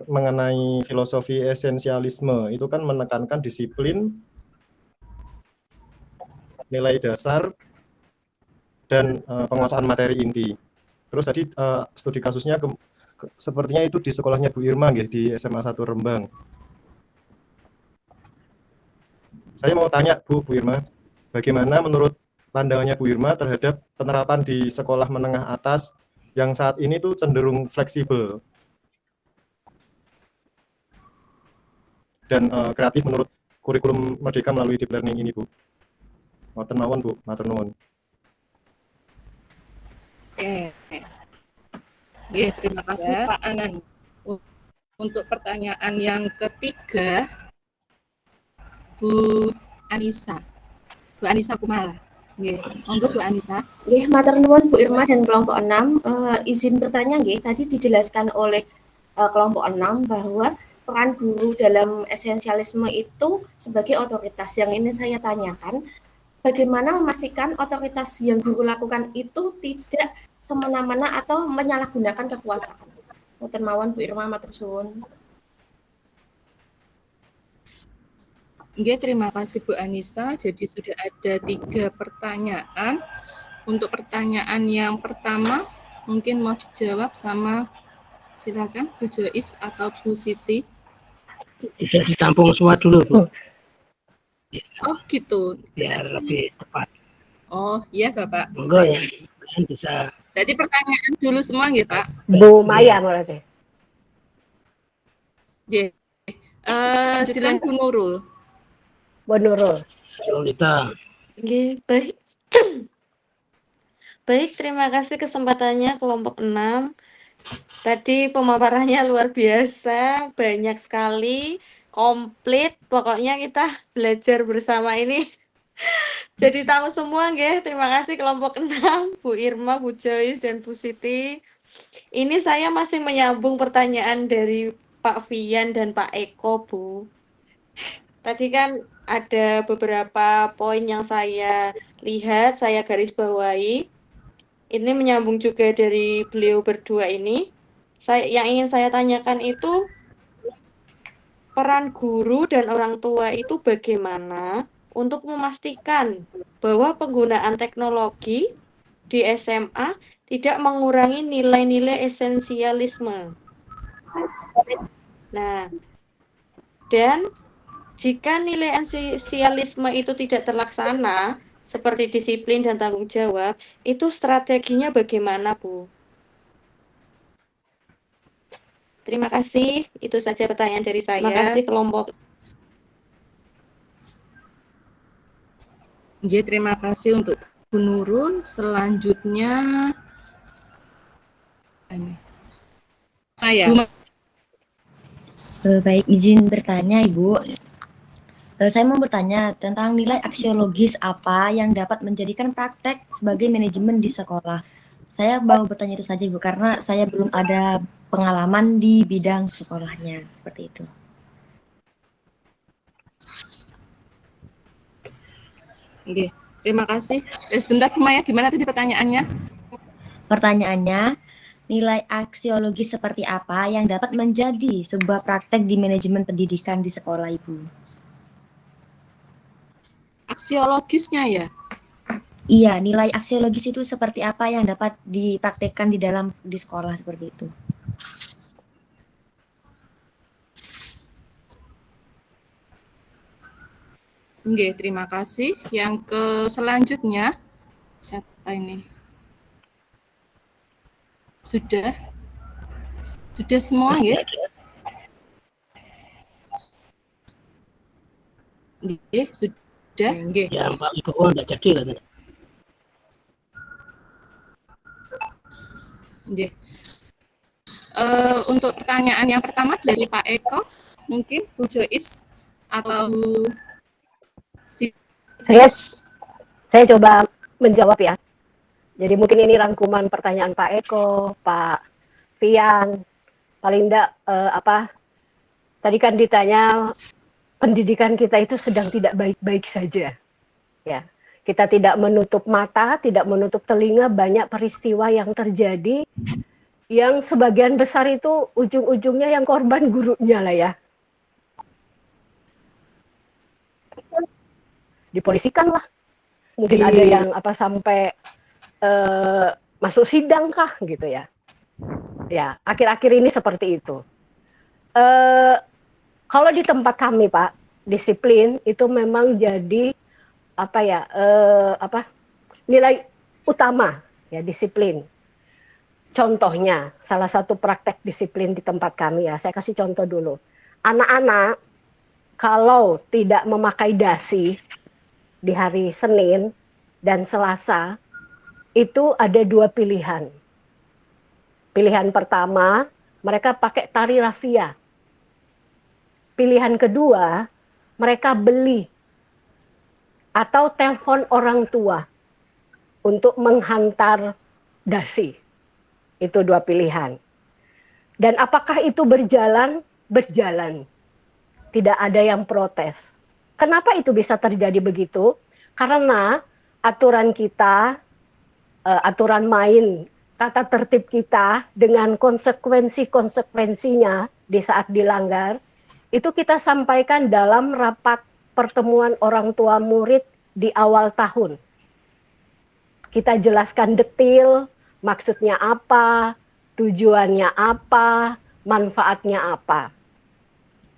mengenai filosofi esensialisme, itu kan menekankan disiplin, nilai dasar, dan penguasaan materi inti. Terus tadi studi kasusnya sepertinya itu di sekolahnya Bu Irma nggih, di SMA 1 Rembang. Saya mau tanya Bu Irma, bagaimana menurut pandangannya Bu Irma terhadap penerapan di sekolah menengah atas yang saat ini tuh cenderung fleksibel? dan kreatif menurut kurikulum Merdeka melalui deep learning ini, Bu. Matur nuwun, Bu. Matur nuwun. Oke. Oke, terima kasih Pak Anan. Untuk pertanyaan yang ketiga, Bu Anissa. Bu Anissa Kumala. Nggih, monggo Bu Anissa. Nggih, matur nuwun Bu Irma dan kelompok 6. Izin bertanya nggih, tadi dijelaskan oleh kelompok 6 bahwa peran guru dalam esensialisme itu sebagai otoritas. Yang ini saya tanyakan, bagaimana memastikan otoritas yang guru lakukan itu tidak semena-mena atau menyalahgunakan kekuasaan? Mboten mawon Bu Irma, matur suwun. Nggih, terima kasih Bu Anissa. Jadi sudah ada 3 pertanyaan. Untuk pertanyaan yang pertama, mungkin mau dijawab sama, silakan Bu Jois atau Bu Siti. Sudah ditampung semua dulu, Bu. Oh gitu. Biar lebih tepat. Oh iya Bapak. Monggo ya, kalian bisa. Berarti pertanyaan dulu semua nggih Pak? Bu Maya berarti. Nggih. Silakan Bu Nurul. Bu Nurul. Lolita. Nggih, baik. Baik, terima kasih kesempatannya kelompok 6. Tadi pemaparannya luar biasa, banyak sekali, komplit. Pokoknya kita belajar bersama ini. Jadi tahu semua nggih. Terima kasih kelompok 6, Bu Irma, Bu Joyce, dan Bu Siti. Ini saya masih menyambung pertanyaan dari Pak Fian dan Pak Eko, Bu. Tadi kan ada beberapa poin yang saya lihat, saya garis bawahi. Ini menyambung juga dari beliau berdua ini. Yang ingin saya tanyakan itu, peran guru dan orang tua itu bagaimana untuk memastikan bahwa penggunaan teknologi di SMA tidak mengurangi nilai-nilai esensialisme. Nah, dan jika nilai esensialisme itu tidak terlaksana, seperti disiplin dan tanggung jawab, itu strateginya bagaimana, Bu? Terima kasih, itu saja pertanyaan dari saya. Terima kasih kelompok. Nggih, terima kasih untuk Bu Nurul. Selanjutnya saya. Baik, izin bertanya Ibu. Saya mau bertanya tentang nilai aksiologis apa yang dapat menjadikan praktek sebagai manajemen di sekolah. Saya mau bertanya itu saja Ibu, karena saya belum ada pengalaman di bidang sekolahnya, seperti itu. Oke, terima kasih. Sebentar Bu Maya, gimana tadi pertanyaannya? Pertanyaannya, nilai aksiologis seperti apa yang dapat menjadi sebuah praktek di manajemen pendidikan di sekolah Ibu? Aksiologisnya ya? Iya, nilai aksiologis itu seperti apa yang dapat dipraktekkan di sekolah seperti itu. Oke, terima kasih. Yang selanjutnya, siapa ini? Sudah semua ya? Nggih, sudah. Nggih. Yang Pak Wibowo enggak jadi katanya. Nggih. Untuk pertanyaan yang pertama dari Pak Eko, mungkin Bu Jois atau Bu Saya coba menjawab ya. Jadi mungkin ini rangkuman pertanyaan Pak Eko, Pak Fian, paling enggak tadi kan ditanya pendidikan kita itu sedang tidak baik-baik saja. Ya. Kita tidak menutup mata, tidak menutup telinga, banyak peristiwa yang terjadi yang sebagian besar itu ujung-ujungnya yang korban gurunya lah ya. Dipolisikan lah. Mungkin ada yang sampai masuk sidang kah gitu ya. Ya, akhir-akhir ini seperti itu. Kalau di tempat kami Pak, disiplin itu memang jadi nilai utama ya, disiplin. Contohnya, salah satu praktek disiplin di tempat kami ya, saya kasih contoh dulu. Anak-anak kalau tidak memakai dasi di hari Senin dan Selasa, itu ada dua pilihan. Pilihan pertama, mereka pakai tari rafia. Pilihan kedua, mereka beli atau telepon orang tua untuk menghantar dasi. Itu dua pilihan. Dan apakah itu berjalan? Berjalan. Tidak ada yang protes. Kenapa itu bisa terjadi begitu? Karena aturan kita, aturan main, tata tertib kita dengan konsekuensi-konsekuensinya di saat dilanggar, itu kita sampaikan dalam rapat pertemuan orang tua murid di awal tahun. Kita jelaskan detail, maksudnya apa, tujuannya apa, manfaatnya apa.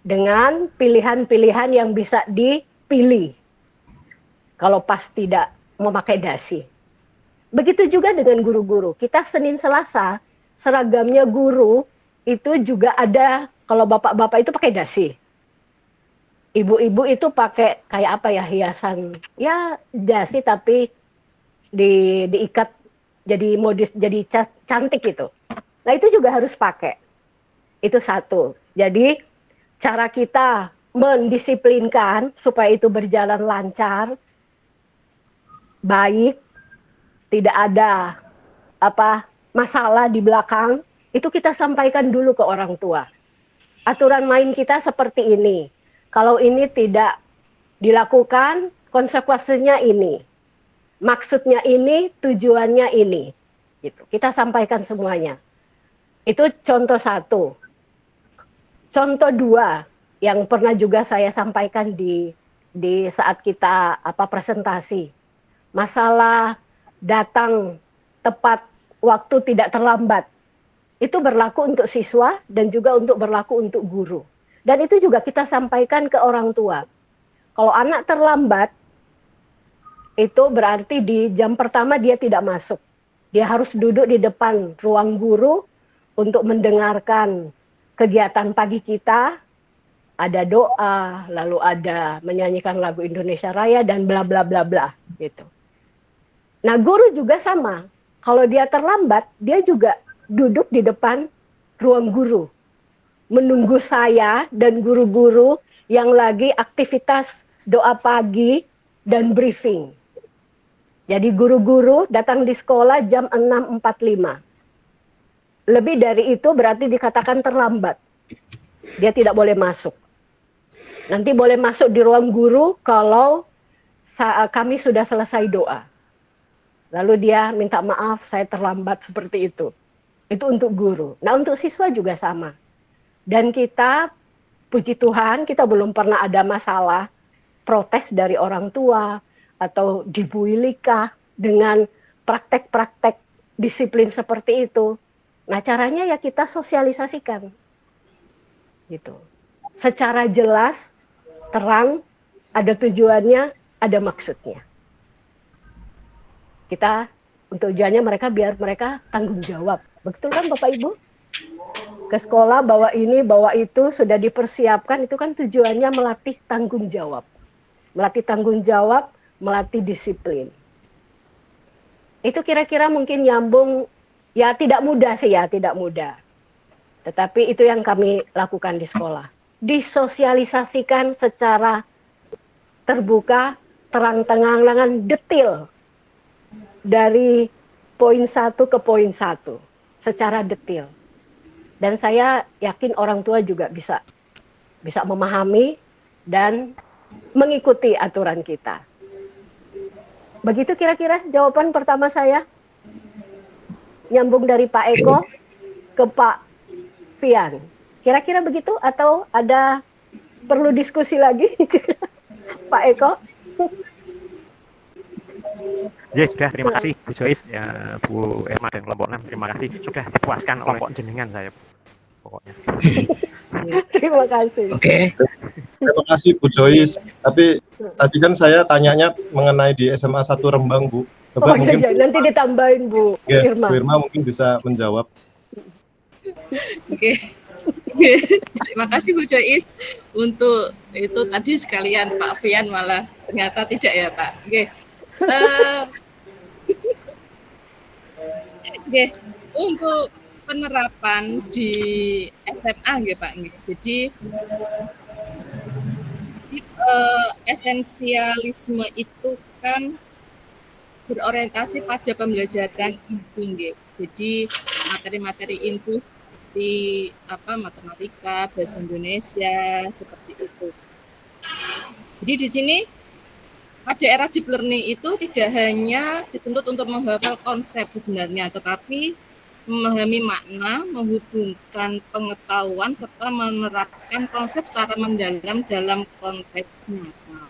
Dengan pilihan-pilihan yang bisa dipilih. Kalau pas tidak memakai dasi. Begitu juga dengan guru-guru. Kita Senin Selasa, seragamnya guru itu juga ada, kalau bapak-bapak itu pakai dasi. Ibu-ibu itu pakai kayak apa ya, hiasan. Ya dasi tapi diikat jadi modis, jadi cantik gitu. Nah itu juga harus pakai. Itu satu. Jadi cara kita mendisiplinkan supaya itu berjalan lancar, baik, tidak ada masalah di belakang, itu kita sampaikan dulu ke orang tua. Aturan main kita seperti ini. Kalau ini tidak dilakukan, konsekuensinya ini. Maksudnya ini, tujuannya ini. Gitu. Kita sampaikan semuanya. Itu contoh satu. Contoh dua, yang pernah juga saya sampaikan di saat kita presentasi. Masalah datang tepat waktu, tidak terlambat. Itu berlaku untuk siswa dan juga berlaku untuk guru. Dan itu juga kita sampaikan ke orang tua. Kalau anak terlambat, itu berarti di jam pertama dia tidak masuk. Dia harus duduk di depan ruang guru untuk mendengarkan kegiatan pagi kita. Ada doa, lalu ada menyanyikan lagu Indonesia Raya dan bla bla bla bla gitu. Nah, guru juga sama. Kalau dia terlambat, dia juga duduk di depan ruang guru. Menunggu saya dan guru-guru yang lagi aktivitas doa pagi dan briefing. Jadi guru-guru datang di sekolah jam 6.45. Lebih dari itu berarti dikatakan terlambat. Dia tidak boleh masuk. Nanti boleh masuk di ruang guru kalau kami sudah selesai doa. Lalu dia minta maaf, saya terlambat seperti itu. Itu untuk guru. Nah, untuk siswa juga sama. Dan kita, puji Tuhan, kita belum pernah ada masalah protes dari orang tua atau dibuilikah dengan praktek-praktek disiplin seperti itu. Nah, caranya ya kita sosialisasikan. Gitu. Secara jelas, terang, ada tujuannya, ada maksudnya. Kita untuk tujuannya mereka biar mereka tanggung jawab. Betul kan Bapak Ibu? Ke sekolah bawa ini, bawa itu, sudah dipersiapkan, itu kan tujuannya melatih tanggung jawab. Melatih tanggung jawab, melatih disiplin. Itu kira-kira mungkin nyambung, ya tidak mudah sih ya, tidak mudah. Tetapi itu yang kami lakukan di sekolah. Disosialisasikan secara terbuka, terang-terangan, detail. Dari poin satu ke poin satu. Secara detail. Dan saya yakin orang tua juga bisa memahami dan mengikuti aturan kita. Begitu kira-kira jawaban pertama saya. Nyambung dari Pak Eko ke Pak Fian. Kira-kira begitu atau ada perlu diskusi lagi? Pak Eko? Ya sudah, terima kasih Bu Joyce, ya, Bu Emma dan kelompok 6, terima kasih sudah dipuaskan kelompok jenengan saya pokoknya. Terima kasih. Oke. Terima kasih Bu Joyce. Tapi tadi kan saya tanyanya mengenai di SMA 1 Rembang, Bu. Coba mungkin nanti ditambahin Bu ya, Irma. Bu Irma mungkin bisa menjawab. Oke. Terima kasih Bu Jois untuk itu tadi sekalian Pak Fian malah ternyata tidak ya Pak. Oke. Oke, untuk penerapan di SMA nggih Pak nggih. Jadi esensialisme itu kan berorientasi pada pembelajaran inti nggih. Jadi materi-materi inti seperti matematika, bahasa Indonesia seperti itu. Jadi di sini pada era deep learning itu tidak hanya dituntut untuk menghafal konsep sebenarnya, tetapi memahami makna, menghubungkan pengetahuan, serta menerapkan konsep secara mendalam dalam konteks nyata.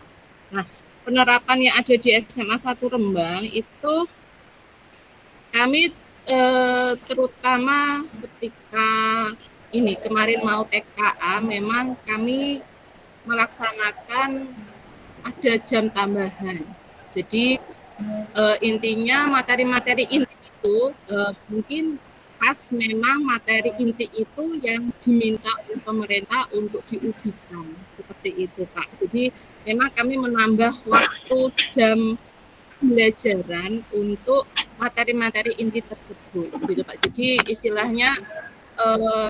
Nah, penerapan yang ada di SMA 1 Rembang itu kami terutama ketika ini kemarin mau TKA, memang kami melaksanakan ada jam tambahan. Jadi intinya materi-materi inti itu mungkin pas memang materi inti itu yang diminta oleh pemerintah untuk diujikan seperti itu Pak. Jadi memang kami menambah waktu jam pembelajaran untuk materi-materi inti tersebut, gitu Pak. Jadi istilahnya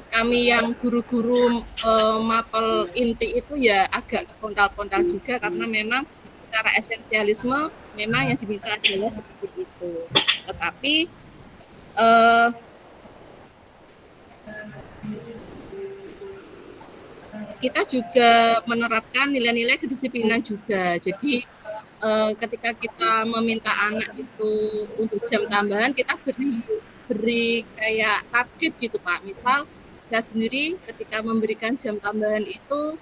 kami yang guru-guru mapel inti itu ya agak pontal-pontal juga karena memang secara esensialisme memang yang diminta adalah seperti itu. Tetapi kita juga menerapkan nilai-nilai kedisiplinan juga. Jadi ketika kita meminta anak itu untuk jam tambahan, kita beri kayak target gitu Pak. Misal saya sendiri ketika memberikan jam tambahan itu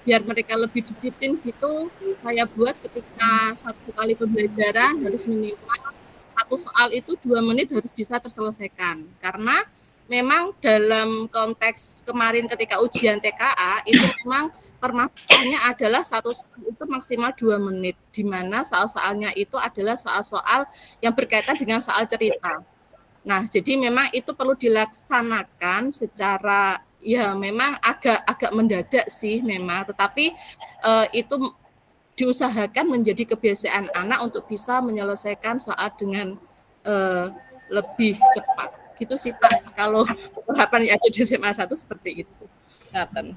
biar mereka lebih disiplin gitu, saya buat ketika satu kali pembelajaran harus minimal satu soal itu 2 menit harus bisa terselesaikan. Karena memang dalam konteks kemarin ketika ujian TKA itu memang permasalahannya adalah satu soal itu maksimal 2 menit, di mana soal-soalnya itu adalah soal-soal yang berkaitan dengan soal cerita. Nah, jadi memang itu perlu dilaksanakan secara ya memang agak mendadak sih memang, tetapi itu diusahakan menjadi kebiasaan anak untuk bisa menyelesaikan soal dengan lebih cepat. Gitu sih Pak, kalau penerapan yang ada di SMA 1 seperti itu. Ngaten.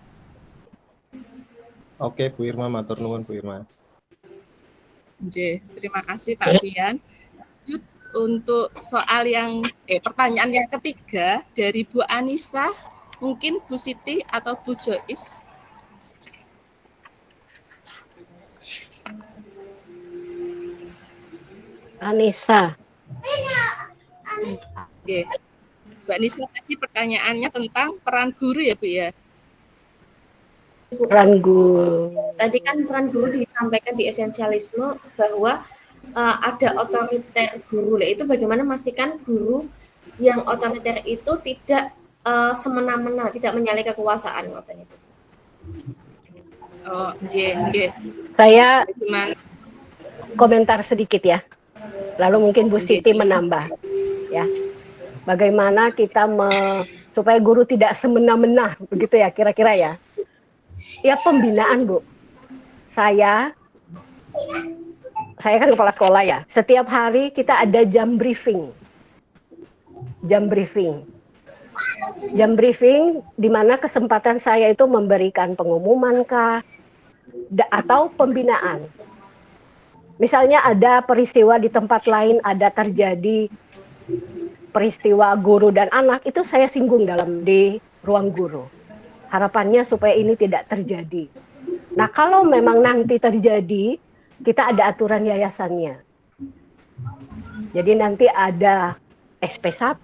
Oke, Bu Irma, matur nuwun Bu Irma. Terima kasih Pak Fian. Untuk soal yang pertanyaan yang ketiga dari Bu Anissa, mungkin Bu Siti atau Bu Jois. Anissa. Oke. Mbak Anissa tadi pertanyaannya tentang peran guru ya Bu ya? Peran guru. Tadi kan peran guru disampaikan di esensialisme bahwa ada otoriter guru. Itu bagaimana memastikan guru yang otoriter itu tidak semena-mena, tidak menyalahkan kekuasaan itu. Oh, Saya komentar sedikit ya. Lalu mungkin Bu Siti menambah ya. Bagaimana kita supaya guru tidak semena-mena begitu ya kira-kira ya. Ya pembinaan Bu. Saya kan kepala sekolah ya. Setiap hari kita ada jam briefing. Jam briefing di mana kesempatan saya itu memberikan pengumuman atau pembinaan. Misalnya ada peristiwa di tempat lain, ada terjadi peristiwa guru dan anak, itu saya singgung di ruang guru. Harapannya supaya ini tidak terjadi. Nah, kalau memang nanti terjadi, kita ada aturan yayasannya. Jadi nanti ada SP1,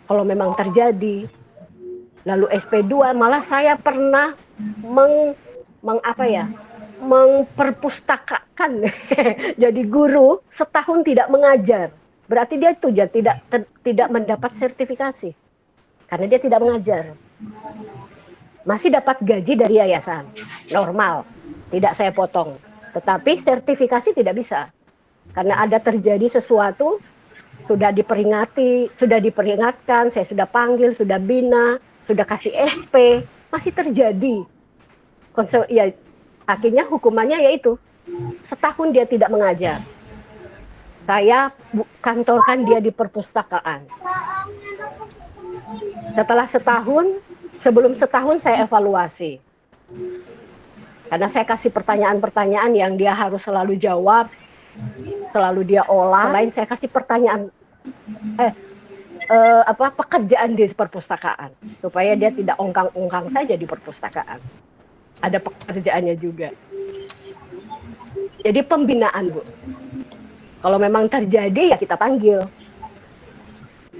kalau memang terjadi. Lalu SP2, malah saya pernah memperpustakakan jadi guru setahun tidak mengajar. Berarti dia itu tidak mendapat sertifikasi. Karena dia tidak mengajar. Masih dapat gaji dari yayasan. Normal. Tidak saya potong. Tetapi sertifikasi tidak bisa. Karena ada terjadi sesuatu, sudah diperingatkan, saya sudah panggil, sudah bina, sudah kasih SP, masih terjadi. Ya, akhirnya hukumannya yaitu setahun dia tidak mengajar. Saya kantorkan dia di perpustakaan. Setelah setahun, sebelum setahun saya evaluasi. Karena saya kasih pertanyaan-pertanyaan yang dia harus selalu jawab, selalu dia olah. Lain saya kasih pertanyaan pekerjaan di perpustakaan supaya dia tidak ongkang-ongkang saja di perpustakaan. Ada pekerjaannya juga. Jadi pembinaan, Bu. Kalau memang terjadi ya kita panggil.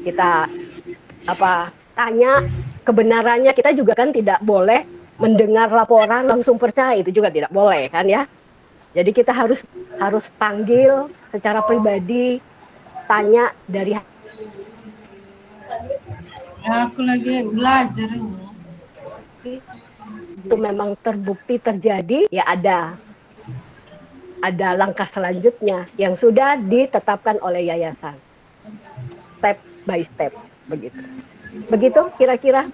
Kita tanya kebenarannya. Kita juga kan tidak boleh mendengar laporan langsung percaya, itu juga tidak boleh kan ya. Jadi kita harus panggil secara pribadi, tanya dari Aku lagi belajar ini. Itu memang terbukti terjadi, ya ada langkah selanjutnya yang sudah ditetapkan oleh yayasan. Step by step begitu. Begitu kira-kira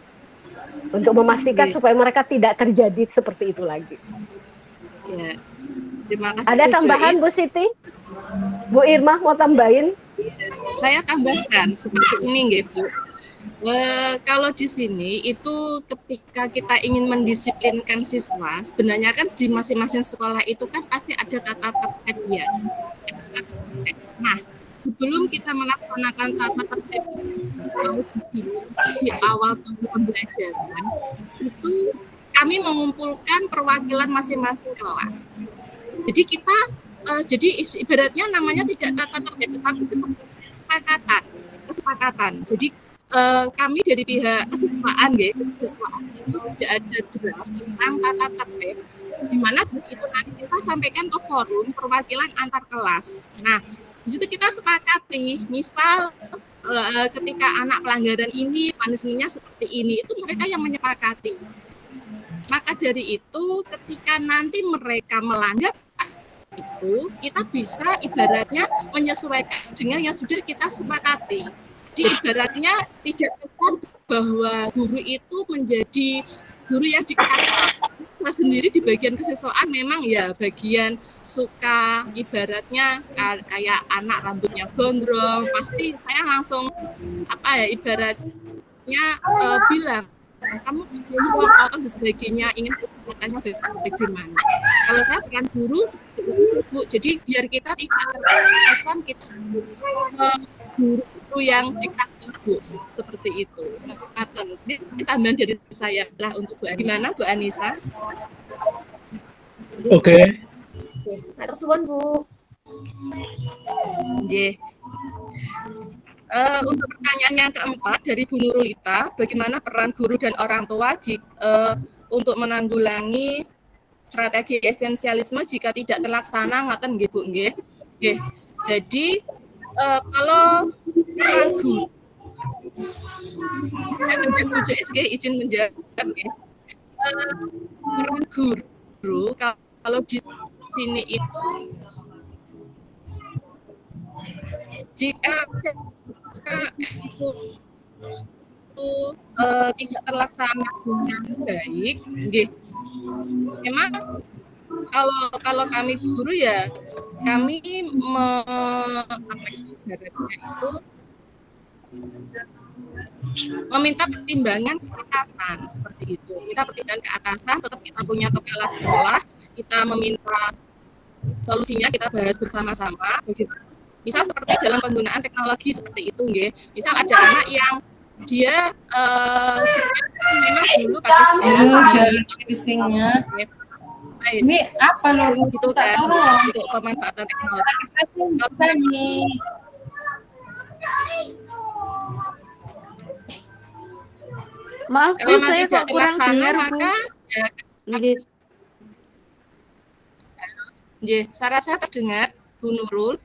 untuk memastikan supaya mereka tidak terjadi seperti itu lagi. Ya. Terima kasih. Ada Bu tambahan Joyce. Bu Siti? Bu Irma mau tambahin? Saya tambahkan seperti ini nggih, Bu. Kalau di sini itu ketika kita ingin mendisiplinkan siswa, sebenarnya kan di masing-masing sekolah itu kan pasti ada tata tertib ya. Nah, sebelum kita melaksanakan tata tertib kalau di sini di awal tahun pembelajaran itu kami mengumpulkan perwakilan masing-masing kelas. Jadi kita jadi ibaratnya namanya tidak tata tertib tetapi kesepakatan. Jadi kami dari pihak kesiswaan itu sudah ada draft tentang tata tertib di mana itu nanti kita sampaikan ke forum perwakilan antar kelas. Nah, di situ kita sepakati, misal ketika anak pelanggaran ini punishment-nya seperti ini, itu mereka yang menyepakati. Maka dari itu ketika nanti mereka melanggar itu kita bisa ibaratnya menyesuaikan dengan yang sudah kita sepakati. Jadi ibaratnya tidak kesan bahwa guru itu menjadi guru yang diktator. Nah, sendiri di bagian kesiswaan memang ya bagian suka ibaratnya kayak anak rambutnya gondrong, pasti saya langsung ibaratnya bilang kamu potong dan sebagainya, ingin kesempatannya bagaimana. Kalau saya bukan guru, Bu, jadi biar kita tidak terkesan kita guru yang diktator, Bu, seperti itu. Ini tambahan dari saya lah untuk Bu Anissa. Gimana Bu Anissa? Oke. Matur suwun, Bu. Nggih. Untuk pertanyaan yang keempat dari Bu Nurulita, bagaimana peran guru dan orang tua untuk menanggulangi strategi esensialisme jika tidak terlaksana ngaten nggih Bu nggih. Nggih. Jadi kalau peran guru Bu Joyce izin menjawab nggih. Peran guru kalau di sini itu jika itu tidak terlaksana dengan baik, nggih. Memang kalau kami guru ya kami meminta pertimbangan ke atasan seperti itu. Kita pertimbangan ke atasan, tetap kita punya kepala sekolah, kita meminta solusinya, kita bahas bersama-sama. Misal seperti dalam penggunaan teknologi seperti itu, nggih. Misal ada anak yang dia memang dulu pakai Bisingnya. Ini apa loh? Itu kan untuk pemanfaatan teknologi. Maaf Bu, saya kok kurang dengar Bu. Nggih. Nggih, suara saya terdengar Bu Nurul.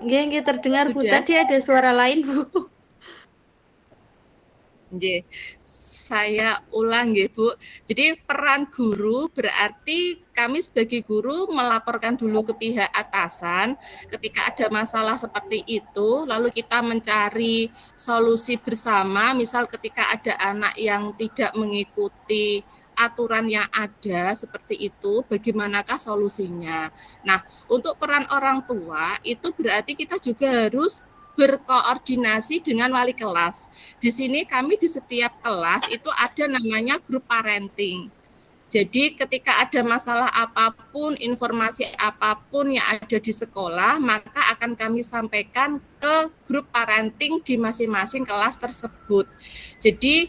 Nggih, terdengar Bu. Sudah? Tadi ada suara lain Bu. Nggih, saya ulang nggih, Bu. Jadi peran guru berarti kami sebagai guru melaporkan dulu ke pihak atasan ketika ada masalah seperti itu, lalu kita mencari solusi bersama, misal ketika ada anak yang tidak mengikuti aturan yang ada seperti itu, bagaimanakah solusinya. Nah, untuk peran orang tua itu berarti kita juga harus berkoordinasi dengan wali kelas. Di sini kami di setiap kelas itu ada namanya grup parenting. Jadi ketika ada masalah apapun, informasi apapun yang ada di sekolah, maka akan kami sampaikan ke grup parenting di masing-masing kelas tersebut. Jadi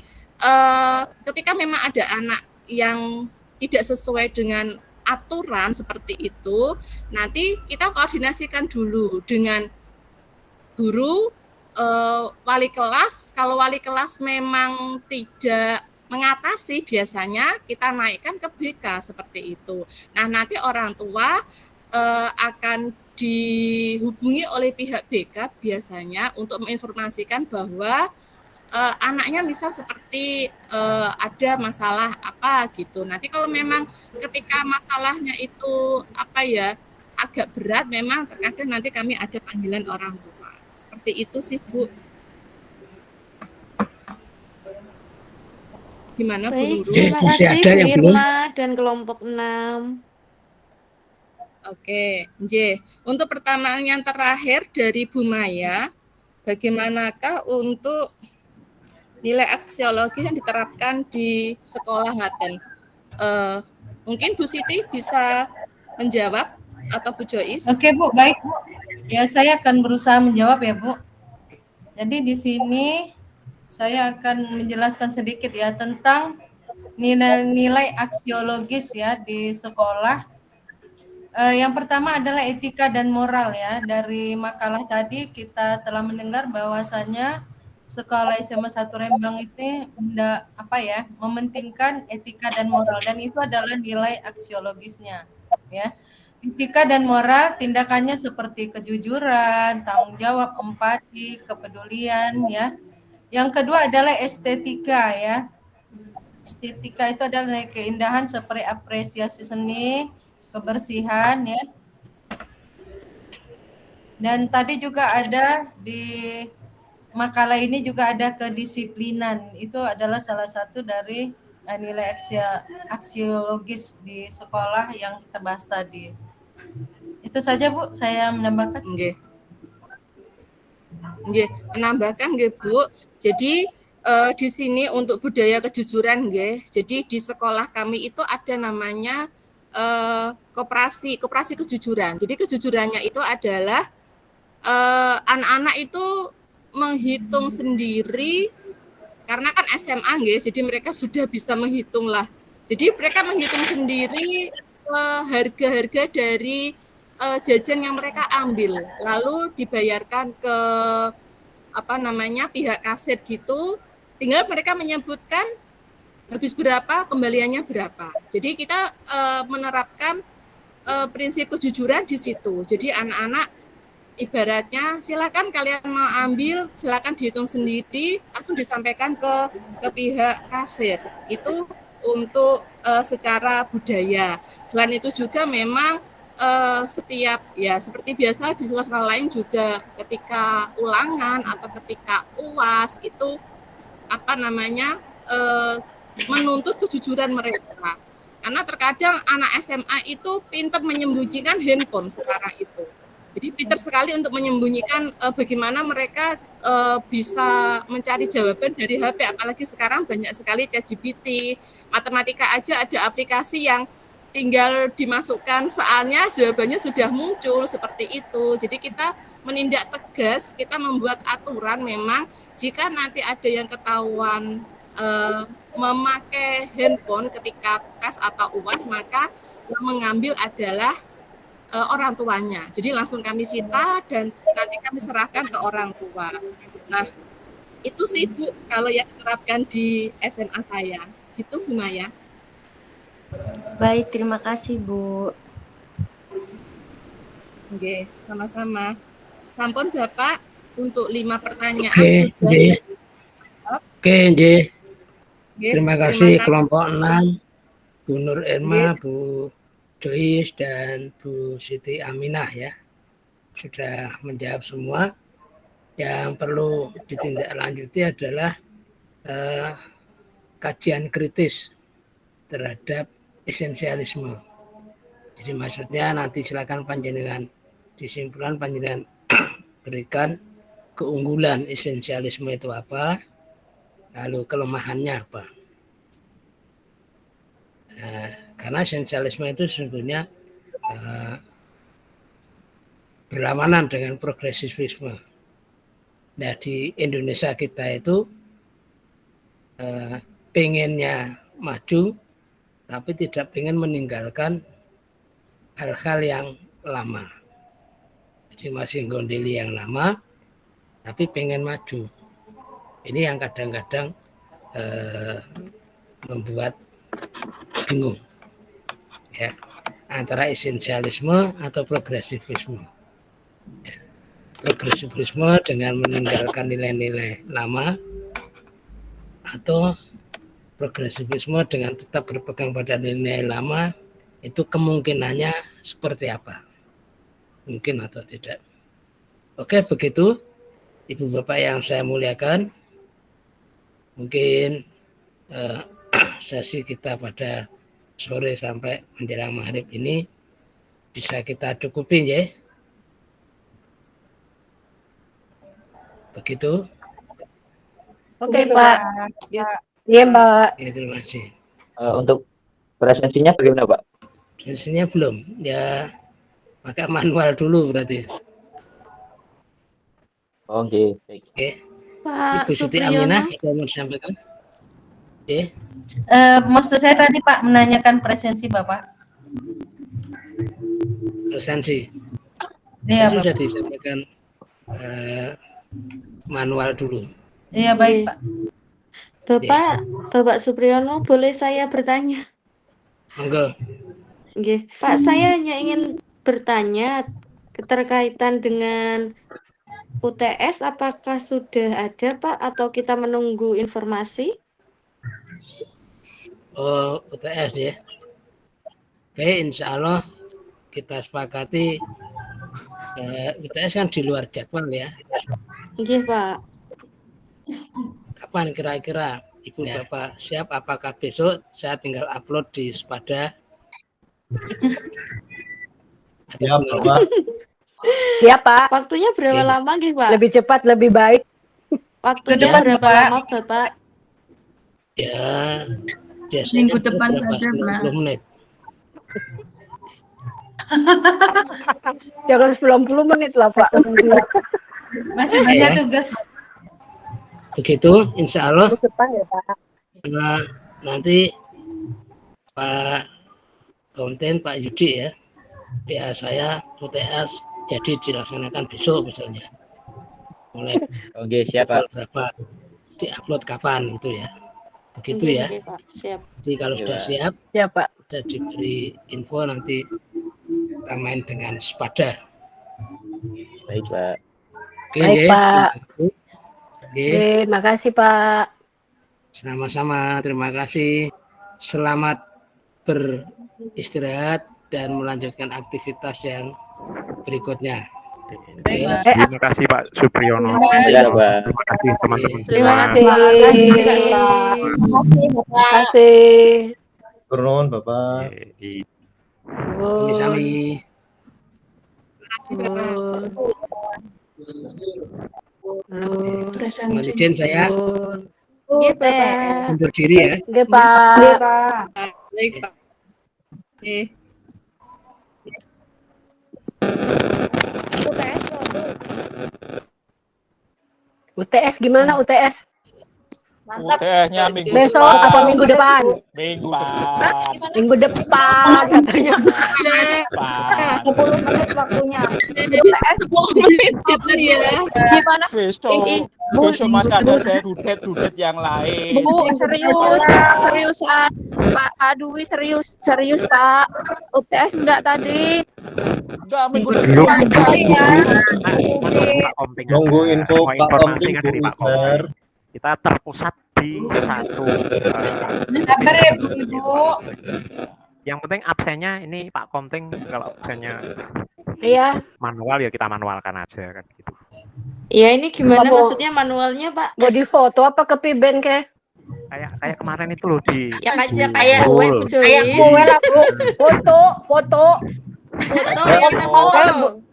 ketika memang ada anak yang tidak sesuai dengan aturan seperti itu, nanti kita koordinasikan dulu dengan guru, wali kelas. Kalau wali kelas memang tidak mengatasi, biasanya kita naikkan ke BK seperti itu. Nah, nanti orang tua akan dihubungi oleh pihak BK biasanya untuk menginformasikan bahwa anaknya misal seperti ada masalah apa gitu. Nanti kalau memang ketika masalahnya itu agak berat, memang terkadang nanti kami ada panggilan orang tua. Seperti itu sih, Bu. Gimana, Bu Baik, Nurul? terima kasih Bu Irma dan kelompok 6. Oke, J. Untuk pertanyaan yang terakhir dari Bu Maya, bagaimanakah untuk nilai aksiologis yang diterapkan di sekolah Ngaten? Mungkin Bu Siti bisa menjawab atau Bu Joyce? Oke, Bu, baik, Bu. Ya, saya akan berusaha menjawab ya, Bu. Jadi di sini saya akan menjelaskan sedikit ya tentang nilai-nilai aksiologis ya di sekolah. Yang pertama adalah etika dan moral ya. Dari makalah tadi kita telah mendengar bahwasanya sekolah SMA 1 Rembang itu mementingkan etika dan moral, dan itu adalah nilai aksiologisnya ya. Etika dan moral tindakannya seperti kejujuran, tanggung jawab, empati, kepedulian ya. Yang kedua adalah estetika ya. Estetika itu adalah keindahan seperti apresiasi seni, kebersihan ya. Dan tadi juga ada di makalah ini juga ada kedisiplinan. Itu adalah salah satu dari nilai aksiologis di sekolah yang kita bahas tadi. Itu saja, Bu, saya menambahkan. Nggih. Nggih, menambahkan nggih, Bu. Jadi di sini untuk budaya kejujuran nggih. Jadi di sekolah kami itu ada namanya koperasi kejujuran. Jadi kejujurannya itu adalah anak-anak itu menghitung sendiri, karena kan SMA nggih, jadi mereka sudah bisa menghitung lah. Jadi mereka menghitung sendiri harga-harga dari jajan yang mereka ambil, lalu dibayarkan ke pihak kasir gitu. Tinggal mereka menyebutkan habis berapa, kembaliannya berapa. Jadi kita menerapkan prinsip kejujuran di situ. Jadi anak-anak ibaratnya silakan kalian mau ambil, silakan dihitung sendiri, langsung disampaikan ke pihak kasir. Itu untuk secara budaya. Selain itu juga memang setiap ya seperti biasa di sekolah lain juga ketika ulangan atau ketika UAS itu menuntut kejujuran mereka. Karena terkadang anak SMA itu pintar menyembunyikan handphone sekarang itu. Jadi pintar sekali untuk menyembunyikan bagaimana mereka bisa mencari jawaban dari HP, apalagi sekarang banyak sekali ChatGPT, matematika aja ada aplikasi yang tinggal dimasukkan soalnya jawabannya sudah muncul seperti itu. Jadi kita menindak tegas, kita membuat aturan memang jika nanti ada yang ketahuan memakai handphone ketika tes atau UAS, maka yang mengambil adalah orang tuanya. Jadi langsung kami sita dan nanti kami serahkan ke orang tua. Nah, itu sih Bu kalau yang diterapkan di SMA saya. Gitu Bu Maya. Baik, terima kasih Bu. Oke, sama-sama. Sampun Bapak untuk 5 pertanyaan sudah. Oke, nggih. Nggih, Terima kasih kelompok 6, Bu Nur Irma, Bu Joyce, dan Bu Siti Aminah ya. Sudah menjawab semua. Yang perlu ditindaklanjuti adalah kajian kritis terhadap esensialisme. Jadi maksudnya nanti silakan panjenengan disimpulan panjenengan berikan keunggulan esensialisme itu apa, lalu kelemahannya apa. Karena esensialisme itu sesungguhnya berlawanan dengan progresivisme. Nah di Indonesia kita itu pengennya maju, tapi tidak pengen meninggalkan hal-hal yang lama. Jadi masih gondeli yang lama, tapi pengen maju. Ini yang kadang-kadang membuat bingung, ya, antara esensialisme atau progresivisme. Ya. Progresivisme dengan meninggalkan nilai-nilai lama, atau progresivisme dengan tetap berpegang pada nilai lama, itu kemungkinannya seperti apa? Mungkin atau tidak. Oke, begitu Ibu Bapak yang saya muliakan. Mungkin sesi kita pada sore sampai menjelang maghrib ini bisa kita cukupi ya. Begitu. Oke, Pak. Iya, Mbak. Ya, terima kasih. Untuk presensinya bagaimana, Pak? Presensinya belum. Ya, pakai manual dulu berarti. Oke, baik. Oke. Pak Ibu Siti Supriyono. Aminah, ada yang mau disampaikan? Oke. Maksud saya tadi Pak menanyakan presensi Bapak. Presensi. Iya, Pak. Sudah disampaikan manual dulu. Iya, baik, Pak. Bapak Supriyono, boleh saya bertanya? Monggo. Nggih, Pak, saya hanya ingin bertanya keterkaitan dengan UTS, apakah sudah ada, Pak, atau kita menunggu informasi? Oh, UTS ya. Oke, insya Allah kita sepakati UTS kan di luar jadwal ya. Nggih, Pak. Kapan kira-kira Ibu Bapak siap? Apakah besok saya tinggal upload di Sepada? Siap, Bapak. Siap, Pak. Waktunya berapa lama, nggih, Pak? Lebih cepat, lebih baik. Waktunya depan, berapa Pak. lama, Bapak? Ya, biasanya Minggu depan berapa? saja, Pak. 90 menit. Jangan 90 menit lah, Pak. Masih banyak tugas. Begitu, insya Allah. Depan ya, Pak. Nanti Pak Konten, Pak Yudi ya saya UTS jadi dilaksanakan besok misalnya. Mulai Oke, siap, Pak. berapa diupload kapan itu ya. Begitu Nggih, ya. nggih, Pak. Siap. Jadi kalau sudah siap, Siap, Pak. sudah diberi info nanti kita main dengan Sepada. Baik, Pak. Oke, Baik, ya. Pak. Oke. Terima kasih, Pak. Sama-sama, terima kasih. Selamat beristirahat dan melanjutkan aktivitas yang berikutnya. Baik, Pak. Terima kasih Pak Supriyono. Iya, Pak. Terima kasih teman-teman Terima semua. kasih. Terima kasih, Bapak. Terima kasih. Turun, Bapak. Sami-sami. Mohon izin saya Nggih, Bapak. undur diri ya. Nggih, Pak. Baik, Pak. Oke. UTS gimana UTS? Mantap. UTS-nya minggu Besok depan. apa minggu depan? Minggu depan. Minggu depan katanya. 10 menit waktunya. UTS 10 menit ya. Gimana? Besok, Bu, besok masih ada saya dudet yang lain. Bu, seriusan. Pak Dwi serius Pak. UTS enggak tadi? Enggak, minggu Belum. depan. Pak Komping. Nunggu info Semua Pak informasi Komping, kan Bu dari Pak Mister. Komping. kita terpusat di satu. Sabar ya Bu Ibu. Yang penting absennya ini Pak Komting, kalau absennya Iya. manual ya kita manualkan aja kan gitu. Ya ini gimana Mau- maksudnya manualnya Pak? Mau di foto apa ke Piben ke? Kayak kemarin itu loh di Ya aja Kayak- kayak kue Bu Kayak Joyce. kue lah Bu. Foto. Foto ya kita foto.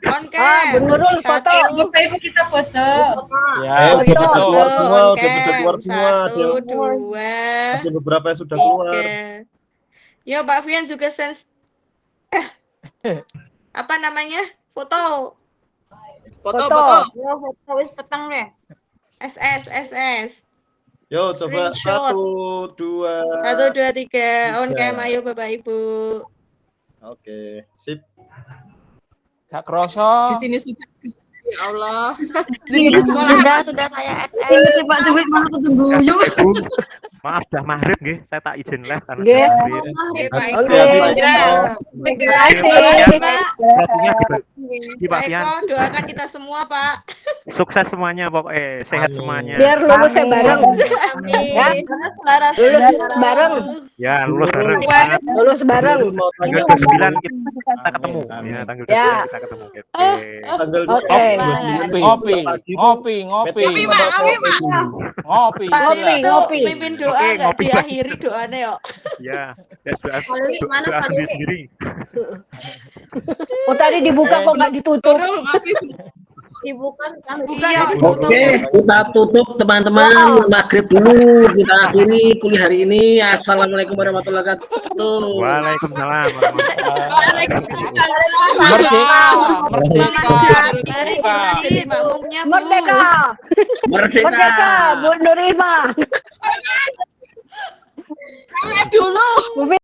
On cam. Bu Nurul foto. Bapak Ibu kita foto. Ya, udah pada keluar semua, on udah pada cam. keluar semua. Satu, dua, Ada beberapa yang sudah keluar. tiga. Yo Pak Fian juga apa namanya? Foto. Foto. Ya, foto wis petang deh. SS. Yo, coba Screenshot. 1, 2. 1, 2, 3. On Tiga. cam, ayo Bapak Ibu. Oke, sip. Gak kroso. Di sini sudah. Ya Allah. Saya sendiri di sekolah. Sudah saya SS. Pak Dewi malah ketemu. Maaf dah maghrib nggih, saya tak izin live karena Nggih. saya maghrib. Waktunya di Pak Pak Fian. Eko, doakan kita semua Pak. Sukses semuanya pokoknya, sehat semuanya. Biar lulusnya bareng. Ya. Selaras. Lulus bareng. Ya, lulus bareng. Lulus bareng. Tanggal 29 kita ketemu. Ya, tanggal 29 kita ketemu. Tanggal Oke. Ngopi. Ngopi. Pak Ngopi, Lili tuh ngopi. mimpin doa Oke, nggak ngopi. diakhiri doanya yuk. Ya, ya sudah. Pak Lili, mana Sudah Pak Lili? sendiri. Oh tadi dibuka kok nggak ditutup. Dibuka kan. Iya, Oke, kita tutup teman-teman. Maghrib dulu. Kita akhiri kuliah hari ini. Assalamualaikum warahmatullahi wabarakatuh. Waalaikumsalam. Merdeka. Mari kita jadi makmumnya Bu. Merdeka. Merdeka. Merdeka. Bu Nurima. Dulu.